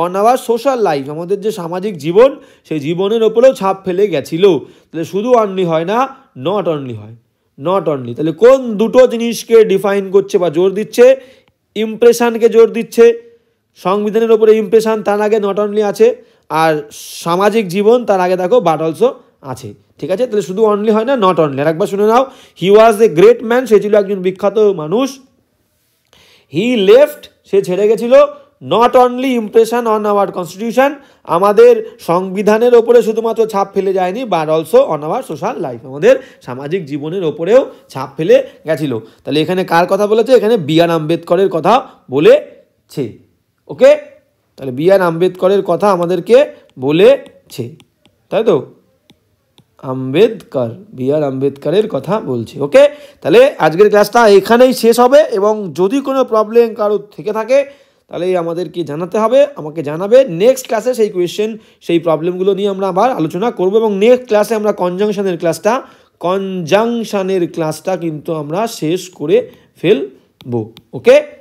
on our social life, আমাদের যে সামাজিক জীবন, সেই জীবনের ওপরেও ছাপ ফেলে গেছিল। তাহলে শুধু অনলি হয় না, নট অনলি হয়, তাহলে কোন দুটো জিনিসকে ডিফাইন করছে বা জোর দিচ্ছে, ইমপ্রেশনকে জোর দিচ্ছে, সংবিধানের ওপরে ইমপ্রেশন, তার আগে নট অনলি আছে, আর সামাজিক জীবন তার আগে দেখো বাট অলসো আছে, ঠিক আছে। তাহলে শুধু অনলি হয় না, নট অনলি। আর একবার শুনে নাও, হি ওয়াজ এ গ্রেট ম্যান, সে ছিল একজন বিখ্যাত মানুষ, হি লেফট, সে ছেড়ে গেছিল, not only impression on our constitution, আমাদের সংবিধানের ওপরে শুধুমাত্র ছাপ ফেলে যায়নি, but also on our social life, আমাদের সামাজিক জীবনের ওপরেও ছাপ ফেলে গেছিল। তাহলে এখানে কার কথা বলেছে, এখানে BR আম্বেদকরের কথা বলেছে। ওকে, তাহলে BR আম্বেদকরের কথা আমাদেরকে বলেছে, তাই তো, BR আম্বেদকরের কথা বলছে। ওকে, তাহলে আজকের ক্লাসটা এখানেই শেষ হবে, এবং যদি কোনো প্রবলেম কারো থেকে থাকে তাহলে আমাদেরকে জানাতে হবে, আমাকে জানাবে। নেক্সট ক্লাসে সেই কোয়েশ্চেন, সেই প্রবলেমগুলো নিয়ে আমরা আবার আলোচনা করব, এবং নেক্সট ক্লাসে আমরা কনজাংশনের ক্লাসটা কনজাংশনের ক্লাসটা কিন্তু আমরা শেষ করে ফেলবো। ওকে।